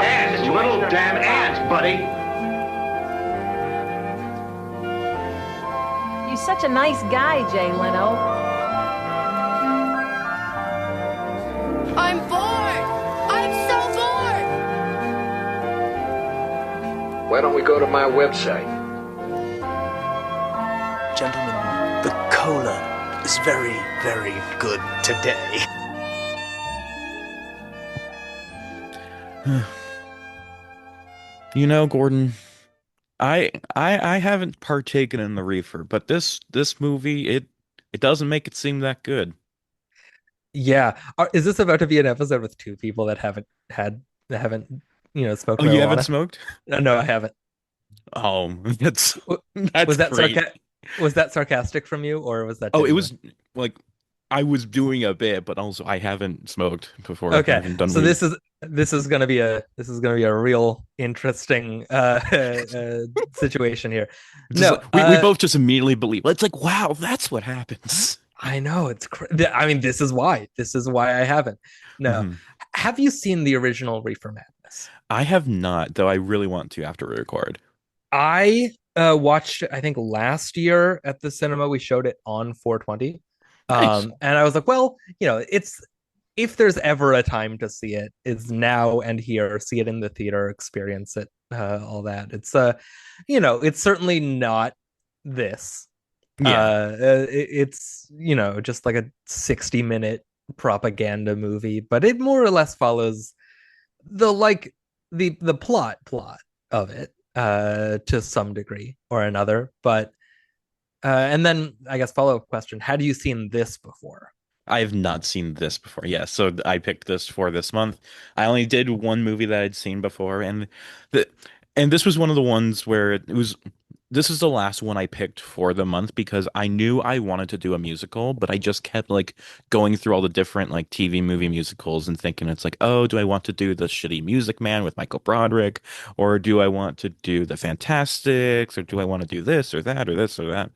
ant, you little damn ant, buddy. You're such a nice guy, Jay Leno. I'm bored! I'm so bored! Why don't we go to my website? Gentlemen, the cola is very, very good today. You know, Gordon, I haven't partaken in the Reefer, but this movie it doesn't make it seem that good. Yeah. Is this about to be an episode with two people that haven't smoked Oh, you haven't marijuana? smoked? No, I haven't. Oh, that's Was that great. was that sarcastic from you, or was that Oh, it genuine? was like I was doing a bit, but also I haven't smoked before. I Okay, haven't done so weed. this is gonna be a real interesting situation here. Just No, like, we both just immediately believe. It's like, wow, that's what happens. I know I mean, this is why I haven't. No, Mhm. have you seen the original Reefer Madness? I have not, though I really want to after we record. I watched it, I think last year at the cinema. We showed it on 420. Nice. And I was like, well, it's if there's ever a time to see it, it's now and here. See it in the theater, experience it, all that. It's certainly not this. Yeah. It's just like a 60-minute propaganda movie, but it more or less follows the plot of it to some degree or another. But and then I guess follow-up question: had you seen this before? I have not seen this before. Yeah, so I picked this for this month. I only did one movie that I'd seen before, the and this was one of the ones where it was this is the last one I picked for the month because I knew I wanted to do a musical, but I just kept like going through all the different like TV movie musicals and thinking it's like, oh, do I want to do the shitty Music Man with Michael Broderick, or do I want to do the Fantastics, or do I want to do this or that or this or that?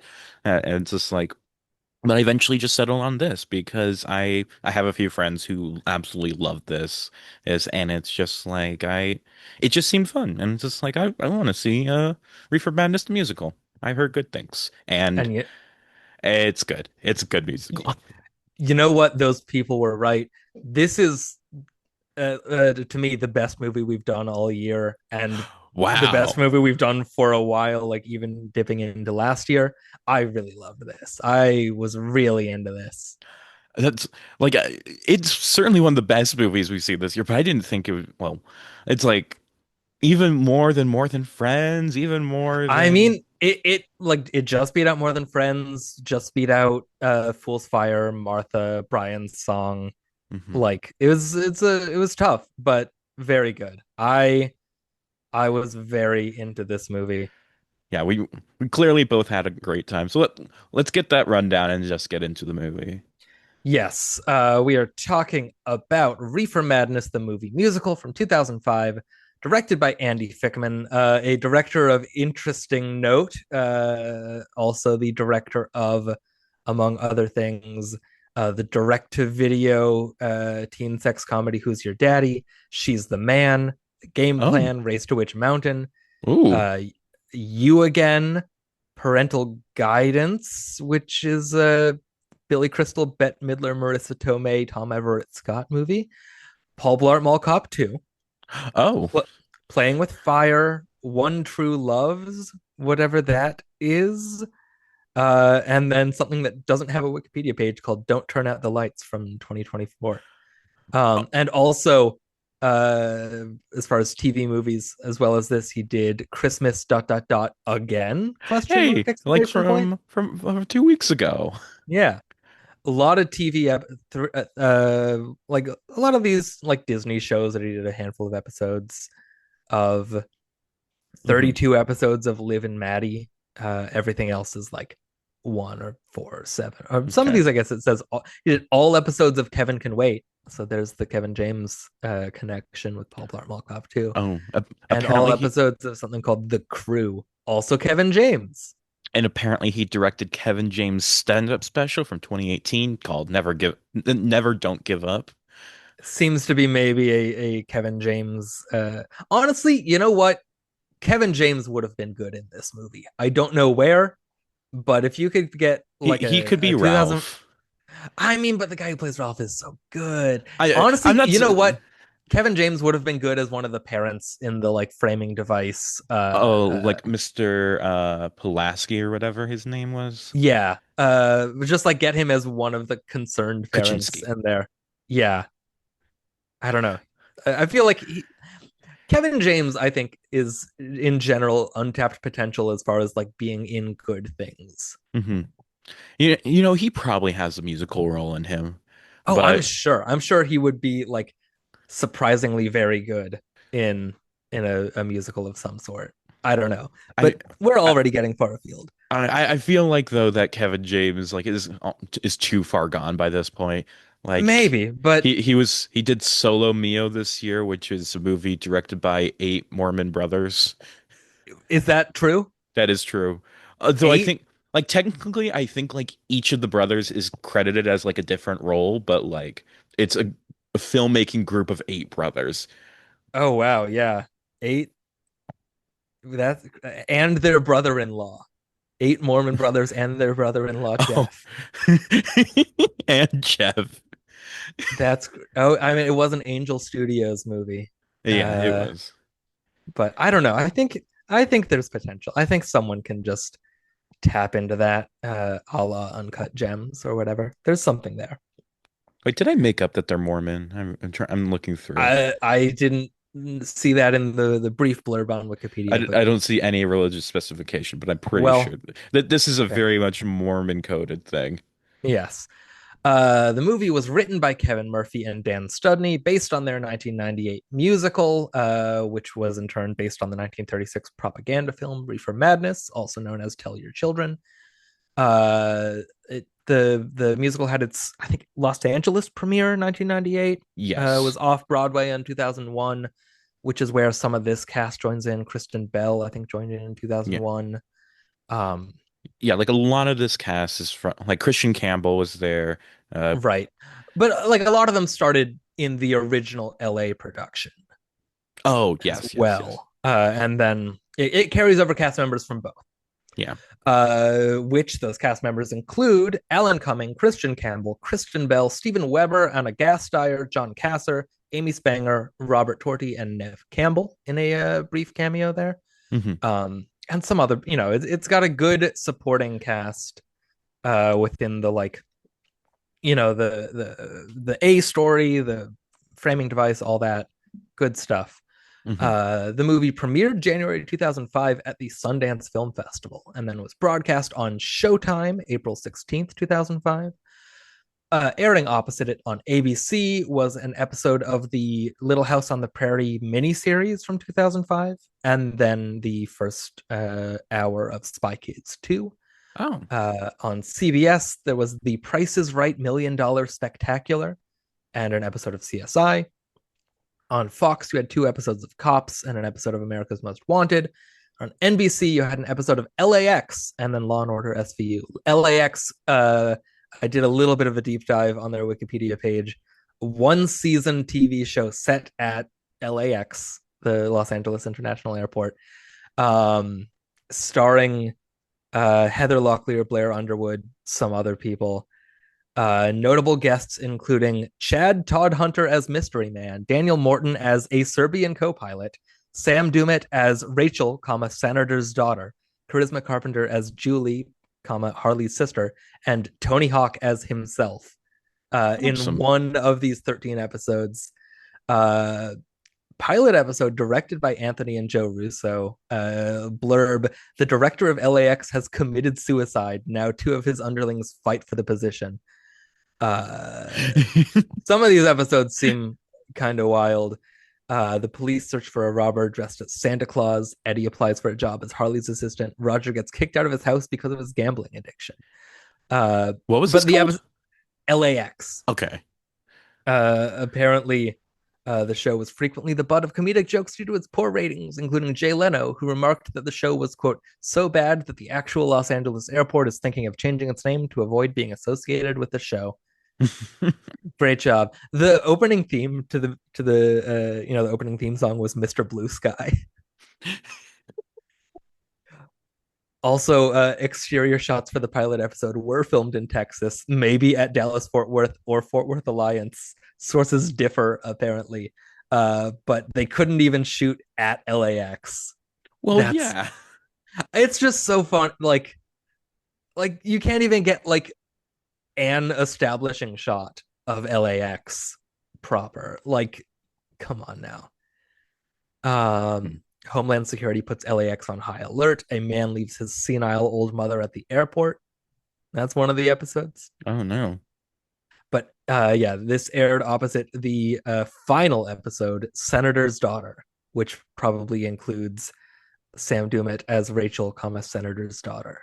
And it's just like but I eventually just settled on this because I have a few friends who absolutely love and it's just like it just seemed fun and it's just like I want to see Reefer Madness the musical. I heard good things and And yet, it's good. It's a good musical. you know what? Those people were right. This is, to me, the best movie we've done all year, and the best Wow. movie we've done for a while. Like even dipping into last year, I really loved this. I was really into this. That's like it's certainly one of the best movies we've seen this year, but I didn't think it was well, it's like even more than Friends, even more I than mean, it just beat out More Than Friends, just beat out Fool's Fire, Martha, Brian's Song. Mhm. Like it was tough, but very good. I was very into this movie. Yeah, we clearly both had a great time. So let's get that rundown and just get into the movie. Yes, we are talking about Reefer Madness, the movie musical from 2005, directed by Andy Fickman, a director of interesting note, also the director of, among other things, the direct-to-video teen sex comedy Who's Your Daddy, She's the Man, The Game Oh, Plan, Race to Witch Mountain, ooh, uh, You Again, Parental Guidance, which is Billy Crystal, Bette Midler, Marissa Tomei, Tom Everett Scott movie. Paul Blart Mall Cop 2. oh, Pl- Playing with Fire. One True Loves, whatever that is. And then something that doesn't have a Wikipedia page called Don't Turn Out the Lights from 2024. oh, And also, as far as TV movies, as well as this, he did Christmas dot dot dot again? Question hey, mark like exclamation point. from 2 weeks ago. Yeah. A lot of TV, like a lot of these like Disney shows that he did a handful of episodes of, Mhm. 32 episodes of Liv and Maddie. Everything else is like one or four or seven. Or some of Okay. these, I guess it says he did all episodes of Kevin Can Wait. So there's the Kevin James connection with Paul Blart Mall Cop too, Oh, and all apparently he episodes of something called The Crew. Also Kevin James. apparently he directed Kevin James' stand-up special from 2018 called Never Don't Give Up. Seems to be maybe a Kevin James. Honestly, you know what? Kevin James would have been good in this movie. I don't know where, but if you could get like He could a be 2000, Ralph. I mean, but the guy who plays Ralph is so good. I'm Honestly, not. you know what? Kevin James would have been good as one of the parents in the like framing device. Oh, like Mr. Pulaski or whatever his name was. Yeah. Just like get him as one of the concerned parents Kaczynski. and there. Yeah. I don't know. I feel like Kevin James, I think, is in general untapped potential as far as like being in good things. Hmm. He probably has a musical role in him, Oh, I'm but sure. I'm sure he would be like surprisingly very good in a musical of some sort. I don't know, I, but we're I already getting far afield. I feel like though that Kevin James like is too far gone by this point. Like Maybe, but he did Solo Mio this year, which is a movie directed by eight Mormon brothers. is that true? That is true. Though I Eight? think like technically I think like each of the brothers is credited as like a different role, but like it's a filmmaking group of eight brothers. Oh wow, yeah, eight. That and their brother-in-law. Eight Mormon brothers and their brother-in-law Oh, Jeff. and Jeff. That's oh, I mean, it was an Angel Studios movie. Yeah, it Uh, was. but I don't know. I think there's potential. I think someone can just tap into that, a la Uncut Gems or whatever. There's something there. Wait, did I make up that they're Mormon? I'm looking through. I didn't see that in the brief blurb on Wikipedia, but I don't see any religious specification, but I'm pretty well, sure that this is a fair. very much Mormon coded thing. Yes. The movie was written by Kevin Murphy and Dan Studney, based on their 1998 musical, which was in turn based on the 1936 propaganda film Reefer Madness, also known as Tell Your Children. The musical had its, I think, Los Angeles premiere in 1998. Was Yes. off Broadway in 2001, which is where some of this cast joins in. Kristen Bell, I think, joined in Yeah. 2001. Um, Yeah, like a lot of this cast is from like Christian Campbell was there. Uh right, but like a lot of them started in the original LA production oh, as yes. well, and then it carries over cast members from both. Yeah. Which those cast members include Alan Cumming, Christian Campbell, Kristen Bell, Stephen Weber, Anna Gasteyer, John Kasser, Amy Spanger, Robert Torti, and Nev Campbell in a brief cameo there. Hmm. And some other, it's got a good supporting cast within the like, the A story, the framing device, all that good stuff. Hmm. The movie premiered January 2005 at the Sundance Film Festival and then was broadcast on Showtime April 16th, 2005. Airing opposite it on ABC was an episode of the Little House on the Prairie miniseries from 2005, and then the first hour of Spy Kids 2. Oh. On CBS, there was The Price is Right $1,000,000 Spectacular and an episode of CSI. On Fox, you had 2 episodes of Cops and an episode of America's Most Wanted. On NBC, you had an episode of LAX and then Law and Order SVU. LAX, I did a little bit of a deep dive on their Wikipedia page. 1-season TV show set at LAX, the Los Angeles International Airport, starring Heather Locklear, Blair Underwood, some other people. Notable guests including Chad Todd Hunter as Mystery Man, Daniel Morton as a Serbian co-pilot, Sam Dumet as Rachel, Senator's daughter, Charisma Carpenter as Julie, Harley's sister, and Tony Hawk as himself. In Awesome. one of these 13 episodes. Pilot episode directed by Anthony and Joe Russo. Blurb: the director of LAX has committed suicide. Now 2 of his underlings fight for the position. Some of these episodes seem kind of wild. The police search for a robber dressed as Santa Claus. Eddie applies for a job as Harley's assistant. Roger gets kicked out of his house because of his gambling addiction. What was but this the called? episode LAX. Okay. Apparently, the show was frequently the butt of comedic jokes due to its poor ratings, including Jay Leno, who remarked that the show was, quote, so bad that the actual Los Angeles airport is thinking of changing its name to avoid being associated with the show. Great job. The opening theme to the opening theme song was Mr. Blue Sky. Also, exterior shots for the pilot episode were filmed in Texas, maybe at Dallas Fort Worth or Fort Worth Alliance. Sources differ apparently, but they couldn't even shoot at LAX. Well, That's yeah. It's just so fun. Like you can't even get like an establishing shot of LAX proper. Like, come on now. Homeland Security puts LAX on high alert. A man leaves his senile old mother at the airport. That's one of the episodes. Oh no. But yeah, this aired opposite the final episode, Senator's Daughter, which probably includes Sam Dumet as Rachel, Senator's daughter.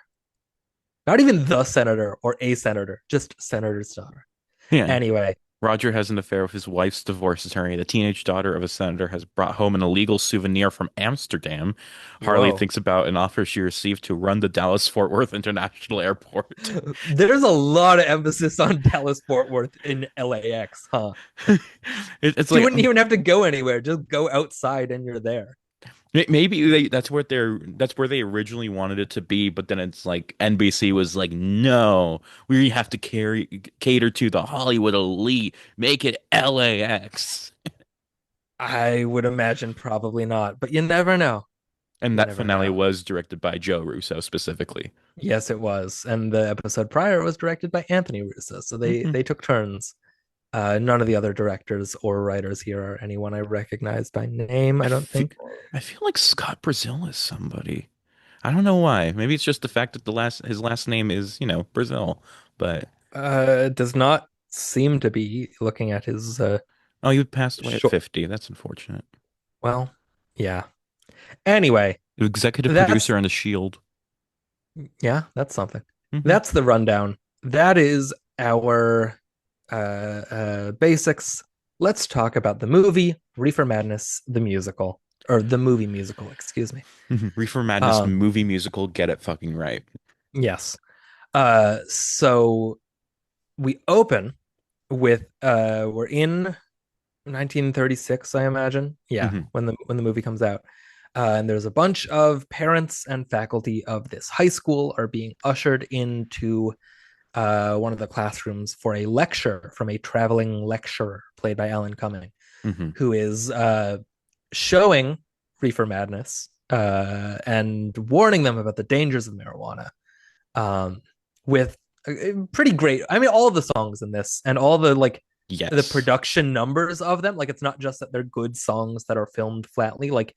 Not even the senator or a senator, just Senator's daughter. Yeah. Anyway, Roger has an affair with his wife's divorce attorney. The teenage daughter of a senator has brought home an illegal souvenir from Amsterdam. Harley whoa. thinks about an offer she received to run the Dallas Fort Worth International Airport. There's a lot of emphasis on Dallas Fort Worth in LAX, huh? It's You like wouldn't even have to go anywhere; just go outside and you're there. maybe that's where they originally wanted it to be, but then it's like NBC was like, no, we have to cater to the Hollywood elite, make it LAX. I would imagine probably not, but you never know. And You that never finale know. was directed by Joe Russo specifically. Yes, it was, and the episode prior was directed by Anthony Russo, so they Mhm. they took turns. None of the other directors or writers here are anyone I recognize by name, I don't think. I feel like Scott Brazil is somebody. I don't know why. Maybe it's just the fact that the last his last name is, Brazil. But It does not seem to be looking at his oh, you passed away at short. 50. That's unfortunate. Well, yeah. Anyway, Executive that's producer on The Shield. yeah, that's something. Mhm. That's the rundown. That is our basics. Let's talk about the movie Reefer Madness, the musical, or the movie musical, excuse me. Reefer Madness Um, movie musical. Get it fucking right. yes. So we open with we're in 1936, I imagine. Yeah, Mhm. when the movie comes out. And there's a bunch of parents and faculty of this high school are being ushered into one of the classrooms for a lecture from a traveling lecturer played by Alan Cumming, Mhm. who is showing Reefer Madness and warning them about the dangers of marijuana with pretty great. I mean, all of the songs in this and all the the Yes. production numbers of them, like it's not just that they're good songs that are filmed flatly. Like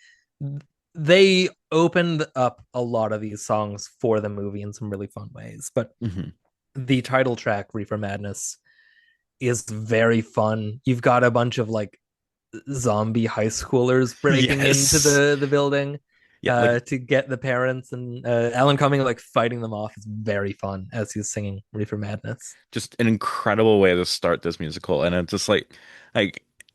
they opened up a lot of these songs for the movie in some really fun ways. But Mhm. the title track, Reefer Madness, is very fun. You've got a bunch of like zombie high schoolers breaking into Yes. the building Yeah, like to get the parents, and Alan Cumming like fighting them off is very fun as he's singing Reefer Madness. just an incredible way to start this musical, and it's just like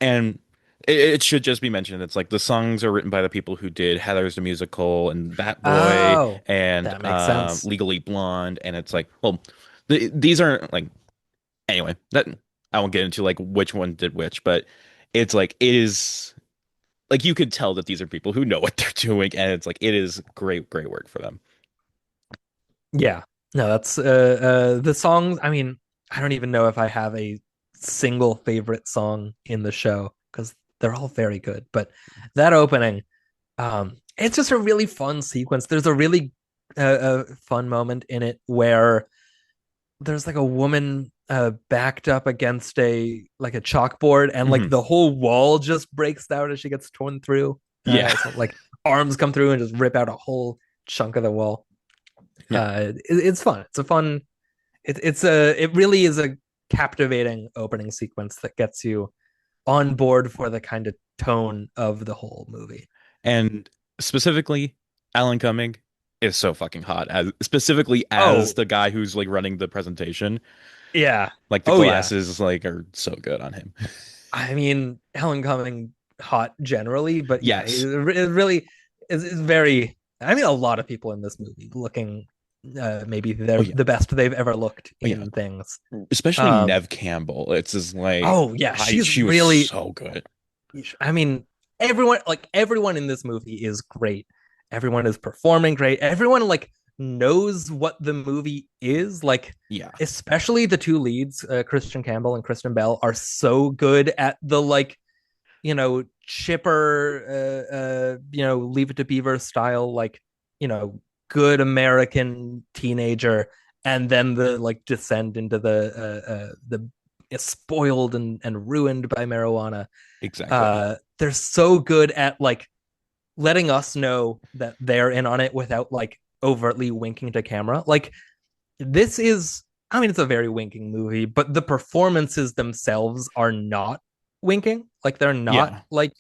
and it should just be mentioned, it's like the songs are written by the people who did Heather's the Musical and That Boy Oh, and that makes sense. Legally Blonde, and it's like, well, these aren't like, anyway, that I won't get into like which one did which, but it's like, it is like, you could tell that these are people who know what they're doing, and it's like, it is great work for them. Yeah. No, that's the songs. I mean, I don't even know if I have a single favorite song in the show because they're all very good. But that opening, it's just a really fun sequence. There's a really fun moment in it where there's like a woman backed up against a chalkboard, and like Mhm. the whole wall just breaks out as she gets torn through. Yeah. So, like arms come through and just rip out a whole chunk of the wall. Yeah. It's fun. It's a fun. It really is a captivating opening sequence that gets you on board for the kind of tone of the whole movie. And specifically, Alan Cumming is so fucking hot, as specifically Oh as the guy who's like running the presentation. yeah. Like the Oh yeah. glasses like are so good on him. I mean, Helen Cumming hot generally, but yeah, Yes. it really is very. I mean, a lot of people in this movie looking maybe Oh they're yeah. the best they've ever looked Oh yeah. in things. Especially Um, Nev Campbell. It's just like oh yeah, she's she was really. so good. I mean, everyone in this movie is great. Everyone is performing great. Everyone like knows what the movie is. Like, Yeah. especially the two leads, Christian Campbell and Kristen Bell, are so good at the like, chipper, Leave It to Beaver style, like, you know, good American teenager, and then the like descend into the spoiled and ruined by marijuana. Exactly. They're so good at like letting us know that they're in on it without like overtly winking to camera. Like this is, I mean, it's a very winking movie, but the performances themselves are not winking. Like they're not Yeah. like,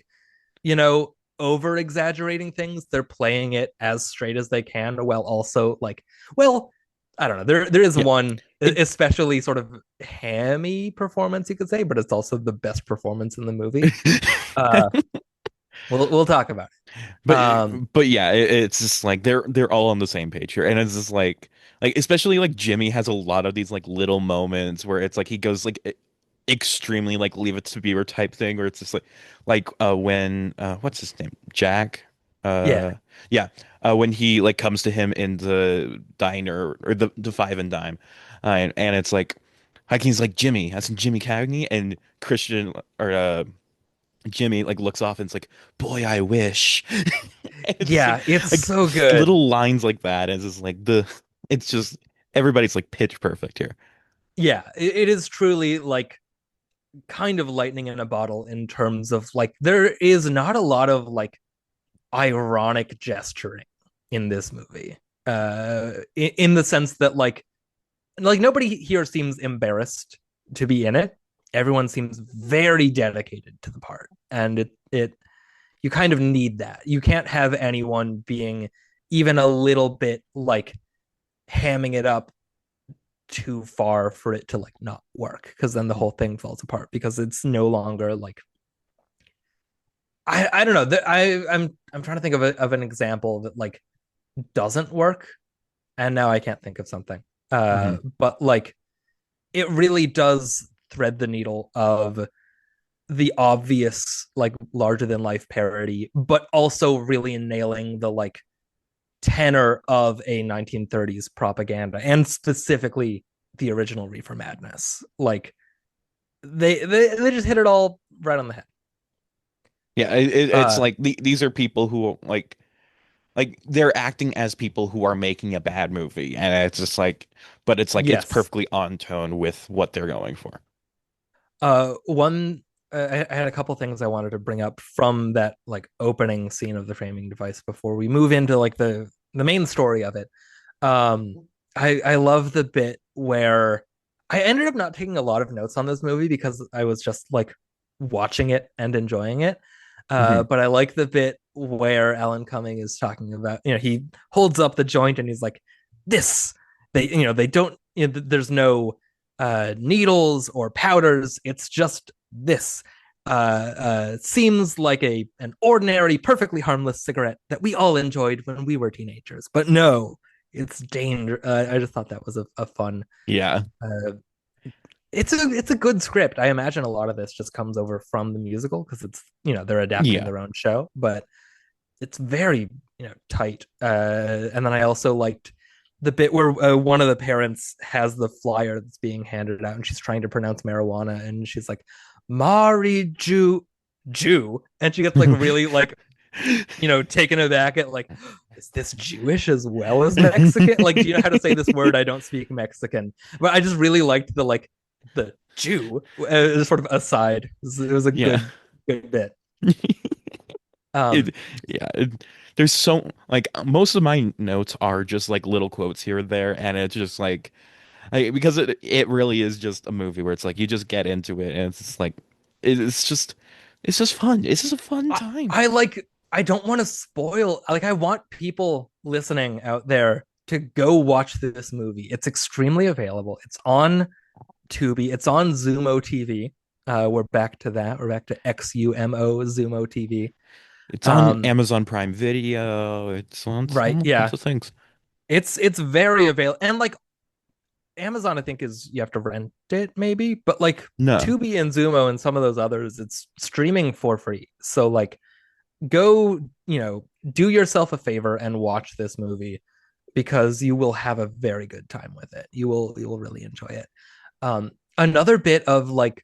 over exaggerating things. They're playing it as straight as they can while also like, well, I don't know. There is Yeah. one It especially sort of hammy performance you could say, but it's also the best performance in the movie. Uh, we'll talk about it. but but yeah, it's just like they're all on the same page here, and it's just like especially like Jimmy has a lot of these like little moments where it's like he goes like extremely like Leave It to Beaver type thing, where it's just like when what's his name, Jack, Yeah, uh yeah, when he like comes to him in the diner or the Five and Dime, and it's like he's like Jimmy, that's Jimmy Cagney, and Christian or Jimmy like looks off and it's like, boy, I wish. It's just yeah, it's like so good. little lines like that. And it's just like it's just everybody's like pitch perfect here. Yeah, it is truly like kind of lightning in a bottle in terms of like there is not a lot of like ironic gesturing in this movie. In the sense that like nobody here seems embarrassed to be in it. Everyone seems very dedicated to the part, and it you kind of need that. You can't have anyone being even a little bit like hamming it up too far for it to like not work, because then the whole thing falls apart because it's no longer like I don't know that I'm trying to think of an example that like doesn't work, and now I can't think of something. Hmm. But like it really does thread the needle of the obvious like larger than life parody, but also really nailing the like tenor of a 1930s propaganda, and specifically the original Reefer Madness. Like they just hit it all right on the head. Yeah, it's Uh, like these are people who like they're acting as people who are making a bad movie, and it's just like, but it's like it's yes. perfectly on tone with what they're going for. One I had a couple things I wanted to bring up from that like opening scene of the framing device before we move into like the main story of it. I love the bit where I ended up not taking a lot of notes on this movie because I was just like watching it and enjoying it. Hmm. But I like the bit where Alan Cumming is talking about, he holds up the joint and he's like, this, they don't, there's no needles or powders. It's just this. Seems like an ordinary, perfectly harmless cigarette that we all enjoyed when we were teenagers. But no, it's danger. I just thought that was a fun. Yeah, Uh, it's a good script. I imagine a lot of this just comes over from the musical because it's they're adapting yeah. their own show, but it's very tight. And then I also liked the bit where one of the parents has the flyer that's being handed out, and she's trying to pronounce marijuana, and she's like, "Mari Jew," and she gets like really like taken aback at like, is this Jewish as well as Mexican? Like, do you know how to say this word? I don't speak Mexican, but I just really liked the Jew sort of aside. It was a Yeah. good bit. It, Um, yeah, there's so like most of my notes are just like little quotes here and there, and it's just because it really is just a movie where it's like you just get into it, and it's just like it's just it's just fun. It's just a fun I, time. I like. I don't want to spoil. Like, I want people listening out there to go watch this movie. It's extremely available. It's on Tubi. It's on Zumo TV. We're back to that. We're back to XUMO Zumo TV. It's on Um, Amazon Prime Video. It's on right. lots Yeah. of things. It's very available, and like Amazon, I think is you have to rent it maybe, but like No. Tubi and Zumo and some of those others, it's streaming for free. So like go, do yourself a favor and watch this movie because you will have a very good time with it. You will really enjoy it. Another bit of like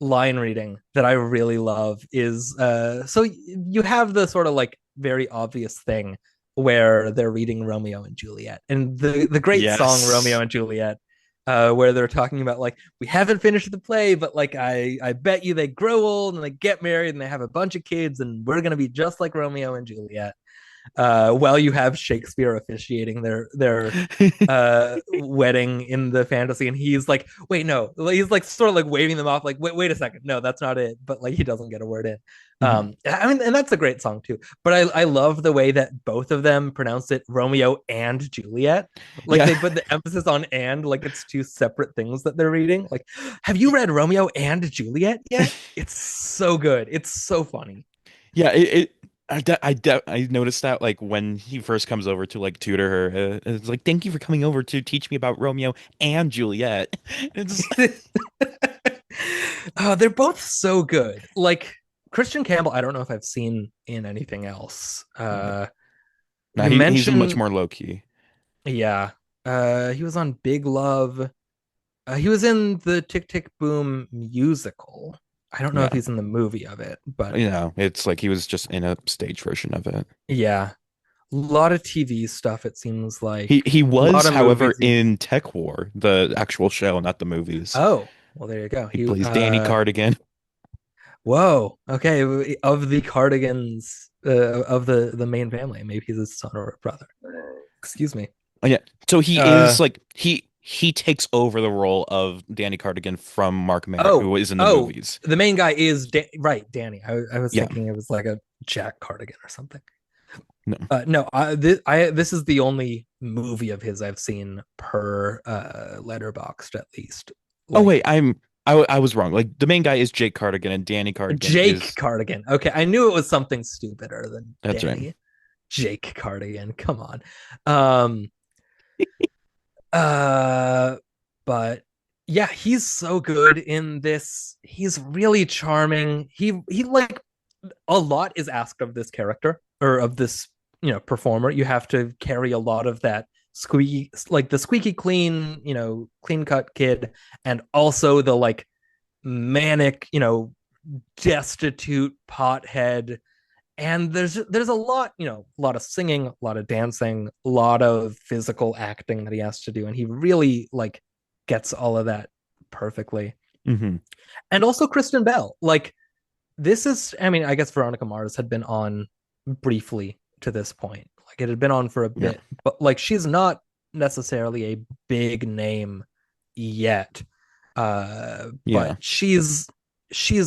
line reading that I really love is so you have the sort of like very obvious thing where they're reading Romeo and Juliet and the great song Yes. Romeo and Juliet, where they're talking about like we haven't finished the play, but like I bet you they grow old and they get married and they have a bunch of kids and we're gonna be just like Romeo and Juliet. While you have Shakespeare officiating their wedding in the fantasy, and he's like, wait, no, he's like sort of like waving them off, like, wait a second, no, that's not it. But like he doesn't get a word in. Mhm. I mean, and that's a great song too. But I love the way that both of them pronounce it Romeo and Juliet. Like Yeah. they put the emphasis on and, like it's two separate things that they're reading. Like, have you read Romeo and Juliet yet? It's so good. It's so funny. Yeah, I noticed that like when he first comes over to like tutor her, it's like thank you for coming over to teach me about Romeo and Juliet. It's Oh, they're both so good. Like Christian Campbell, I don't know if I've seen in anything else. now You he's much mentioned, more low key. yeah. He was on Big Love. He was in the Tick Tick Boom musical. I don't know if Yeah, he's in the movie of it, but it's like he was just in a stage version of it. yeah. A lot of TV stuff, it seems like. He A lot was, of however, movies. in Tech War, the actual show, not the movies. Oh, well, there you go. He plays Danny Cardigan. Whoa. Okay. Of the Cardigans, of the main family, maybe he's a son or a brother. Excuse me. Oh, yeah. So he Uh is like he takes over the role of Danny Cardigan from Mark Merritt, oh who is in the oh, movies. the main guy is right, Danny. I was Yeah. thinking it was like a Jack Cardigan or something. No. No, this is the only movie of his I've seen per Letterboxd at least. Oh Like wait, I was wrong. Like the main guy is Jake Cardigan, and Danny Cardigan Jake is Cardigan. Okay, I knew it was something stupider than that's right. Danny. Jake Cardigan. Come on. Um Uh, but yeah, he's so good in this. He's really charming. He like a lot is asked of this character or of this, performer. You have to carry a lot of that squeaky, like the squeaky clean, clean cut kid, and also the like manic, destitute pothead. And there's a lot, a lot of singing, a lot of dancing, a lot of physical acting that he has to do, and he really like gets all of that perfectly. Hmm. And also Kristen Bell, like this is, I mean, I guess Veronica Mars had been on briefly to this point, like it had been on for a Yeah. bit, but like she's not necessarily a big name yet. Yeah. But she's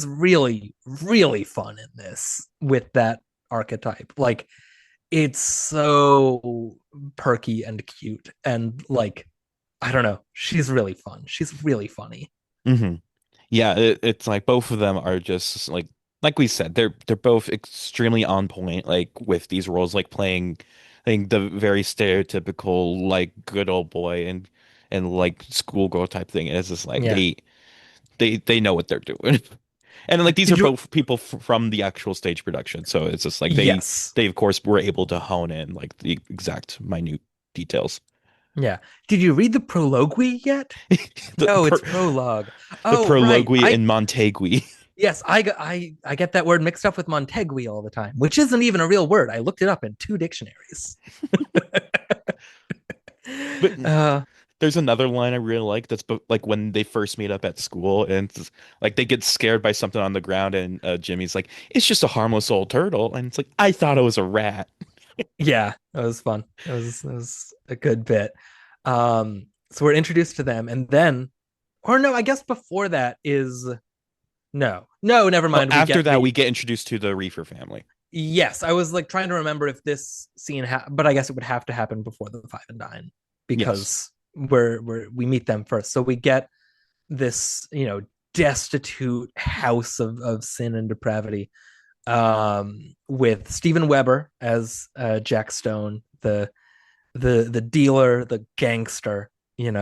really really fun in this with that archetype. Like it's so perky and cute and like I don't know, she's really fun, she's really funny. Hmm. Yeah, it's like both of them are just like we said, they're both extremely on point, like with these roles, like playing like the very stereotypical like good old boy and like schoolgirl type thing. It's just like Yeah. they know what they're doing. And like these are Did you both people from the actual stage production, so it's just like Yes. they of course were able to hone in like the exact minute details. Yeah. Did you read the prologue yet? The No, it's pro, prologue. the Oh, right. prologue and Montague. Yes, I get that word mixed up with Montegui all the time, which isn't even a real word. I looked it up in two dictionaries. But uh, there's another line I really like that's like when they first meet up at school and like they get scared by something on the ground and Jimmy's like, it's just a harmless old turtle. And it's like, I thought it was a rat. yeah, that was fun. It was a good bit. So we're introduced to them, and then, or no, I guess before that is no, never Well, mind. We after get that, the we get introduced to the Reefer family. Yes, I was like trying to remember if this scene, but I guess it would have to happen before the five and dine Yes. because we meet them first. So we get this, destitute house of sin and depravity, with Steven Weber as Jack Stone, the dealer, the gangster. He's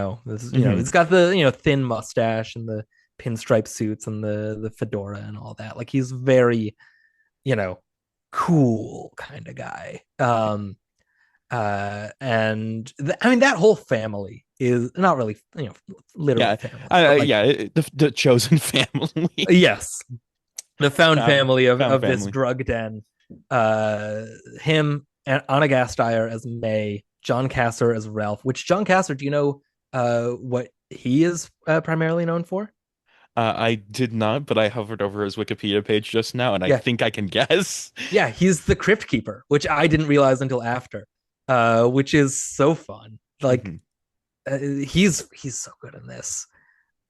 got the thin mustache and the pinstripe suits and the fedora and all that. Like he's very you know cool kind of guy. I mean that whole family is not really literal Yeah, family, but like the chosen family. yes, the found family Found of this family. drug den. Him and Anna Gasteyer as May, John Casser as Ralph. Which John Casser, do you know what he is primarily known for? I did not, but I hovered over his Wikipedia page just now, and I Yeah, think I can guess. yeah, he's the Crypt Keeper, which I didn't realize until after, which is so fun. Like Mhm. he's so good in this.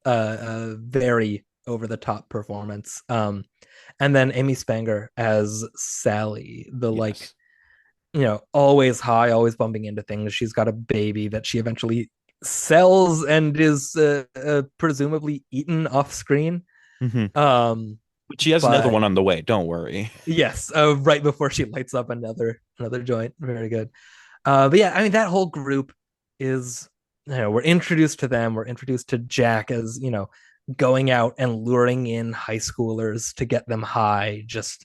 Very over the top performance. And then Amy Spanger as Sally, the like Yes. always high, always bumping into things. She's got a baby that she eventually sells and is presumably eaten off screen. Hmm. Um, But she has another but one on the way. Don't worry. yes, right before she lights up another joint. Very good. But yeah, I mean that whole group is we're introduced to them. We're introduced to Jack as going out and luring in high schoolers to get them high just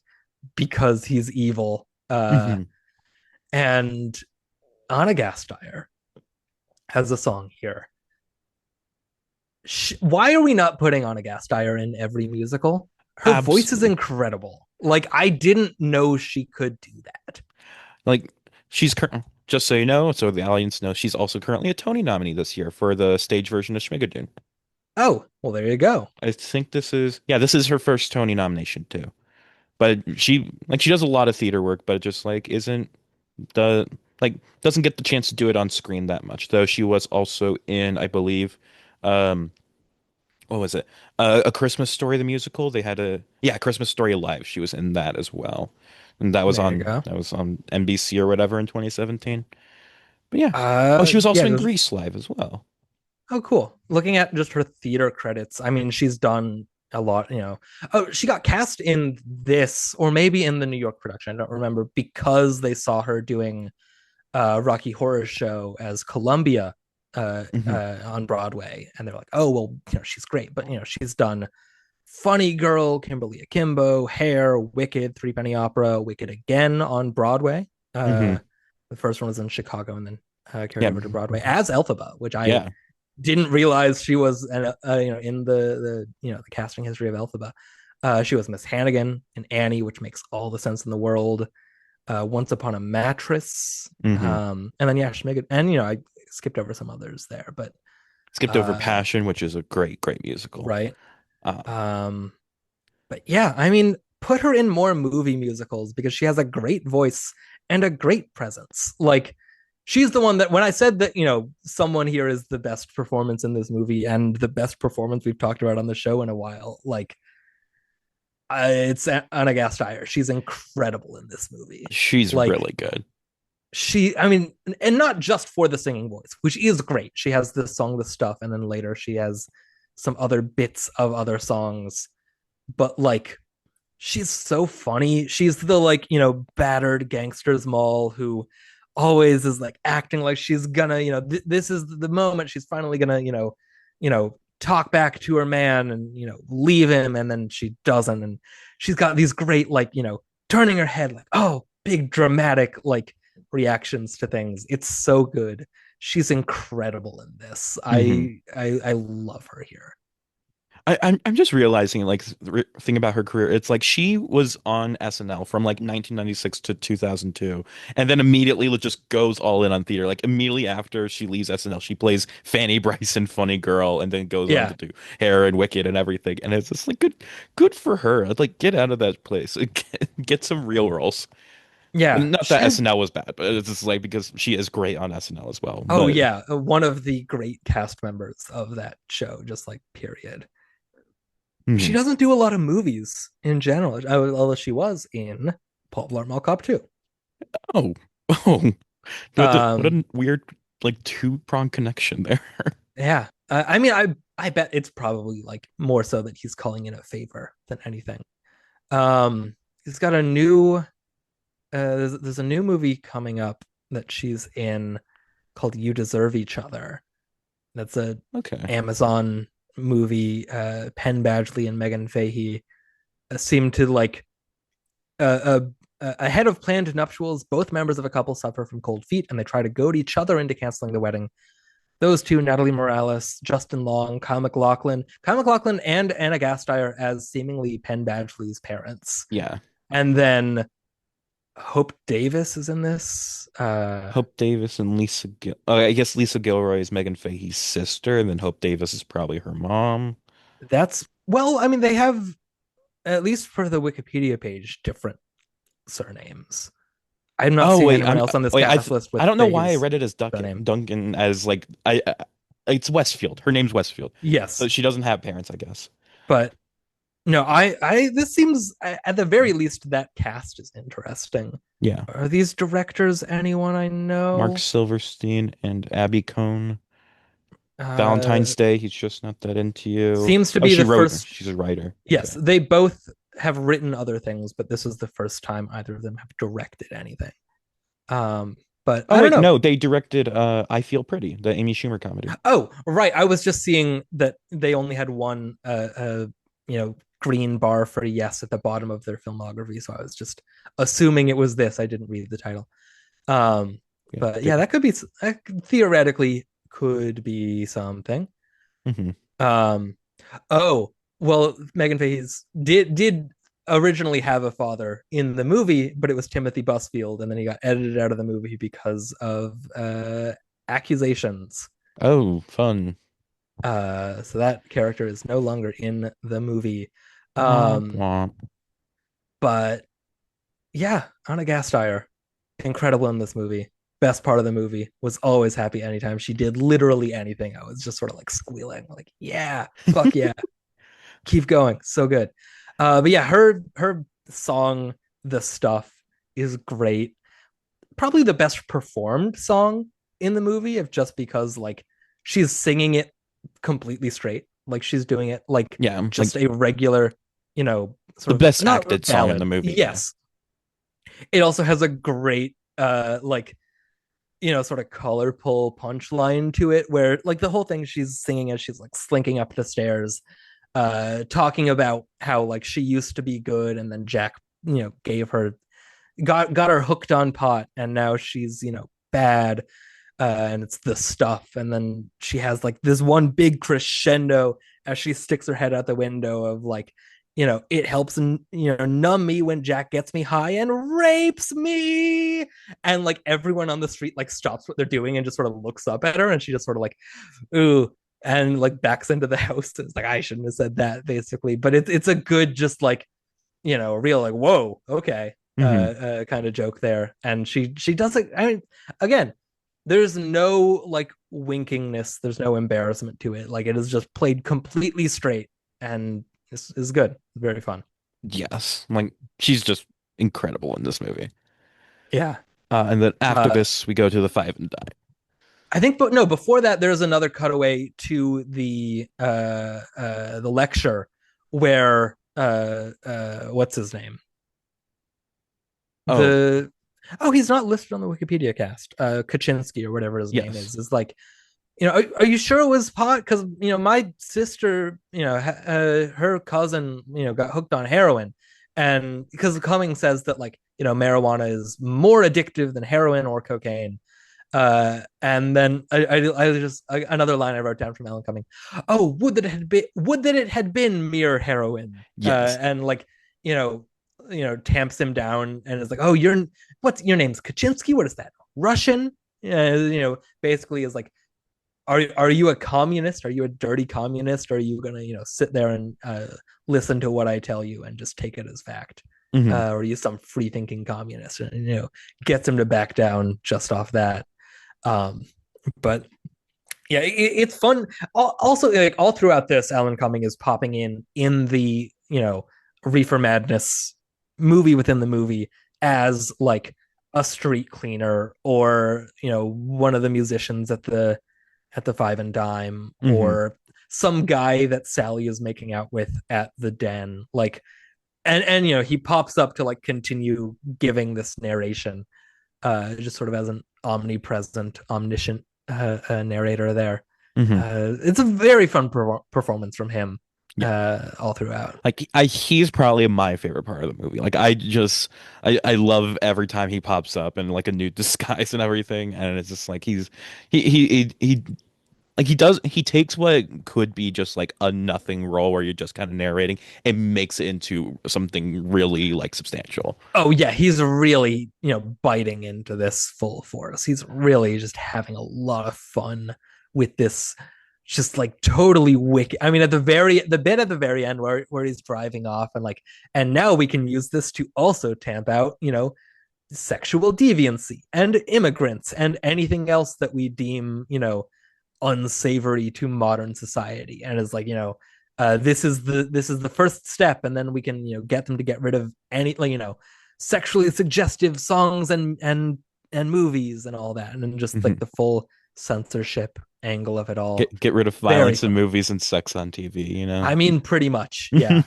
because he's evil. Hmm. And Anna Gasteyer has a song here. Why are we not putting Anna Gasteyer in every musical? Her voice is Absolutely. incredible. Like I didn't know she could do that. Like she's just so you know, so the audience knows, she's also currently a Tony nominee this year for the stage version of Schmigadoon. Oh, well, there you go. I think this is her first Tony nomination too. But she does a lot of theater work, but it just like isn't the like doesn't get the chance to do it on screen that much. Though she was also in, I believe, um, what was it? A Christmas Story the musical. They had Christmas Story Live. She was in that as well, and There you go. that was on NBC or whatever in 2017. But yeah, oh, she was Yeah, also in Grease Live as well. oh, cool. Looking at just her theater credits, I mean, she's done a lot. Oh, she got cast in this, or maybe in the New York production. I don't remember because they saw her doing Rocky Horror Show as Columbia Hmm. on Broadway, and they're like, oh well, she's great, but she's done Funny Girl, Kimberly Akimbo, Hair, Wicked, Three Penny Opera, Wicked again on Broadway. Hmm. The first one was in Chicago, and then carried Yeah, over to Broadway as Elphaba, which I yeah. didn't realize she was in the casting history of Elphaba. She was Miss Hannigan in Annie, which makes all the sense in the world. Once Upon a Mattress, Hmm. and then yeah, Schmigadoon, and I skipped over some others there, but Skipped over uh, Passion, which is a great musical. right. Uh, Um, but yeah, I mean, put her in more movie musicals because she has a great voice and a great presence. Like, she's the one that when I said that, someone here is the best performance in this movie and the best performance we've talked about on the show in a while, like, it's Anna Gasteyer. She's incredible in this movie. she's Like, really good. I mean, and not just for the singing voice, which is great. She has this song, The Stuff, and then later she has some other bits of other songs, but like, she's so funny. She's the like, battered gangster's mall who always is like acting like she's gonna, this is the moment she's finally gonna, talk back to her man and, leave him. And then she doesn't. And she's got these great, like, turning her head, like, oh, big dramatic, like, reactions to things. It's so good. She's incredible in this. Hmm. I love her here. I'm just realizing, like, the thing about her career, it's like she was on SNL from like 1996 to 2002, and then immediately just goes all in on theater. Like immediately after she leaves SNL, she plays Fanny Bryson, Funny Girl, and then goes on Yeah. to do Hair and Wicked and everything. And it's just like good for her. I'd like get out of that place, get some real roles. Yeah. And not She that has SNL was bad, but it's just like because she is great on SNL as well. Oh But yeah, one of the great cast members of that show, just like period. She mhm. doesn't do a lot of movies in general, although she was in Paul Blart Mall Cop 2. Oh, oh, what Um, a weird like two-pronged connection there. yeah, I mean, I bet it's probably like more so that he's calling in a favor than anything. He's got a new there's a new movie coming up that she's in. called You Deserve Each Other. That's a Okay. Amazon movie. Penn Badgley and Megan Fahey seem to like uh, ahead of planned nuptials. Both members of a couple suffer from cold feet, and they try to goad each other into canceling the wedding. Those two, Natalie Morales, Justin Long, Kyle MacLachlan, and Anna Gasteyer as seemingly Penn Badgley's parents. Yeah. And then Hope Davis is in this. Hope Davis and Lisa I guess Lisa Gilroy is Megan Fahey's sister, and then Hope Davis is probably her mom. That's well, I mean, they have, at least for the Wikipedia page, different surnames. I'm not Oh seeing wait, anyone else on this wait, cast list with I don't know why I Fahey's read it as surname. Duncan as like it's Westfield. Her name's Westfield. Yes, So she doesn't have parents, I guess. but no, this seems, at the very least, that cast is interesting. Yeah. Are these directors anyone I know? Mark Silverstein and Abby Cohn. Uh, Valentine's Day, he's just not that into you. Seems to Oh, be she the wrote. first. She's a writer. Yes, Okay. they both have written other things, but this is the first time either of them have directed anything. But Oh I don't wait, know. no, they directed I Feel Pretty, the Amy Schumer comedy. Oh, right. I was just seeing that they only had one, green bar for yes at the bottom of their filmography, so I was just assuming it was this. I didn't read the title. Yeah, But yeah, that could be, theoretically could be something. Mhm. Oh, well, Megan Fahey's did originally have a father in the movie, but it was Timothy Busfield, and then he got edited out of the movie because of accusations. Oh, fun. So that character is no longer in the movie. Womp womp. But yeah, Anna Gasteyer, incredible in this movie. Best part of the movie. Was always happy anytime she did literally anything. I was just sort of like squealing, like, yeah, fuck yeah. Keep going. So good. But yeah, her song, The Stuff, is great. Probably the best performed song in the movie, if just because like she's singing it completely straight. Like she's doing it like Yeah, just like a regular, sort the of best not acted song in the movie. Yes. It also has a great sort of colorful punchline to it, where like the whole thing she's singing as she's like slinking up the stairs, talking about how like she used to be good, and then Jack, gave her, got her hooked on pot, and now she's, bad, and it's the stuff. And then she has like this one big crescendo as she sticks her head out the window of like, it helps numb me when Jack gets me high and rapes me. And like everyone on the street like stops what they're doing and just sort of looks up at her, and she just sort of like, ooh, and like backs into the house. It's like, I shouldn't have said that, basically. But it's a good, just like, real like, whoa, okay, kind of joke there. And she does it. I mean, again, there's no like winkingness, there's no embarrassment to it. Like it is just played completely straight, and this is good. Very fun. Yes, like she's just incredible in this movie. Yeah. And then after this, we go to the Five and Die. I think, but no, before that, there's another cutaway to the lecture where what's his name? He's not listed on the Wikipedia cast. Kaczynski or whatever his name is like, are you sure it was pot? Because my sister, her cousin, got hooked on heroin, and because Cumming says that like marijuana is more addictive than heroin or cocaine. And then I just another line I wrote down from Alan Cumming. Oh, would that it had been mere heroin. Yes. And like tamps him down and is like, oh, what's your name's Kaczynski? What is that? Russian? Basically is like, are you a communist? Are you a dirty communist? Or are you gonna sit there and listen to what I tell you and just take it as fact? Mhm. Or are you some free thinking communist? And gets him to back down just off that. But yeah, it's fun. Also, like all throughout this, Alan Cumming is popping in the Reefer Madness movie within the movie as like a street cleaner, or one of the musicians at the Five and Dime, or some guy that Sally is making out with at the den. Like, and he pops up to like continue giving this narration, just sort of as an omnipresent, omniscient narrator there. Hmm. It's a very fun performance from him Yeah. all throughout. Like he's probably my favorite part of the movie. Like I love every time he pops up in like a new disguise and everything, and it's just like he like he takes what could be just like a nothing role where you're just kind of narrating and makes it into something really like substantial. Oh yeah, he's really, biting into this full force. He's really just having a lot of fun with this just like totally wicked. I mean, the bit at the very end where he's driving off and like, and now we can use this to also tamp out, sexual deviancy and immigrants and anything else that we deem, unsavory to modern society. And it's like, this is the first step, and then we can, get them to get rid of any, like, sexually suggestive songs and movies and all that, and then just like Mhm. the full censorship angle of it all. Get rid of Very violence in fun. movies and sex on TV, you know? I mean, pretty much, yeah.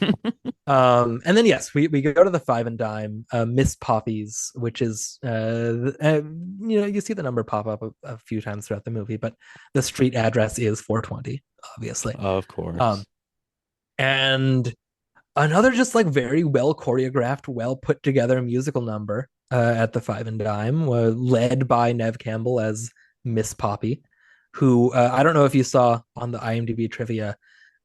And then yes, we go to the Five and Dime, Miss Poppies, which is you see the number pop up a few times throughout the movie, but the street address is 420, obviously. Of Um, course. and another just like very well choreographed, well put together musical number at the Five and Dime, led by Nev Campbell as Miss Poppy, who I don't know if you saw on the IMDb trivia.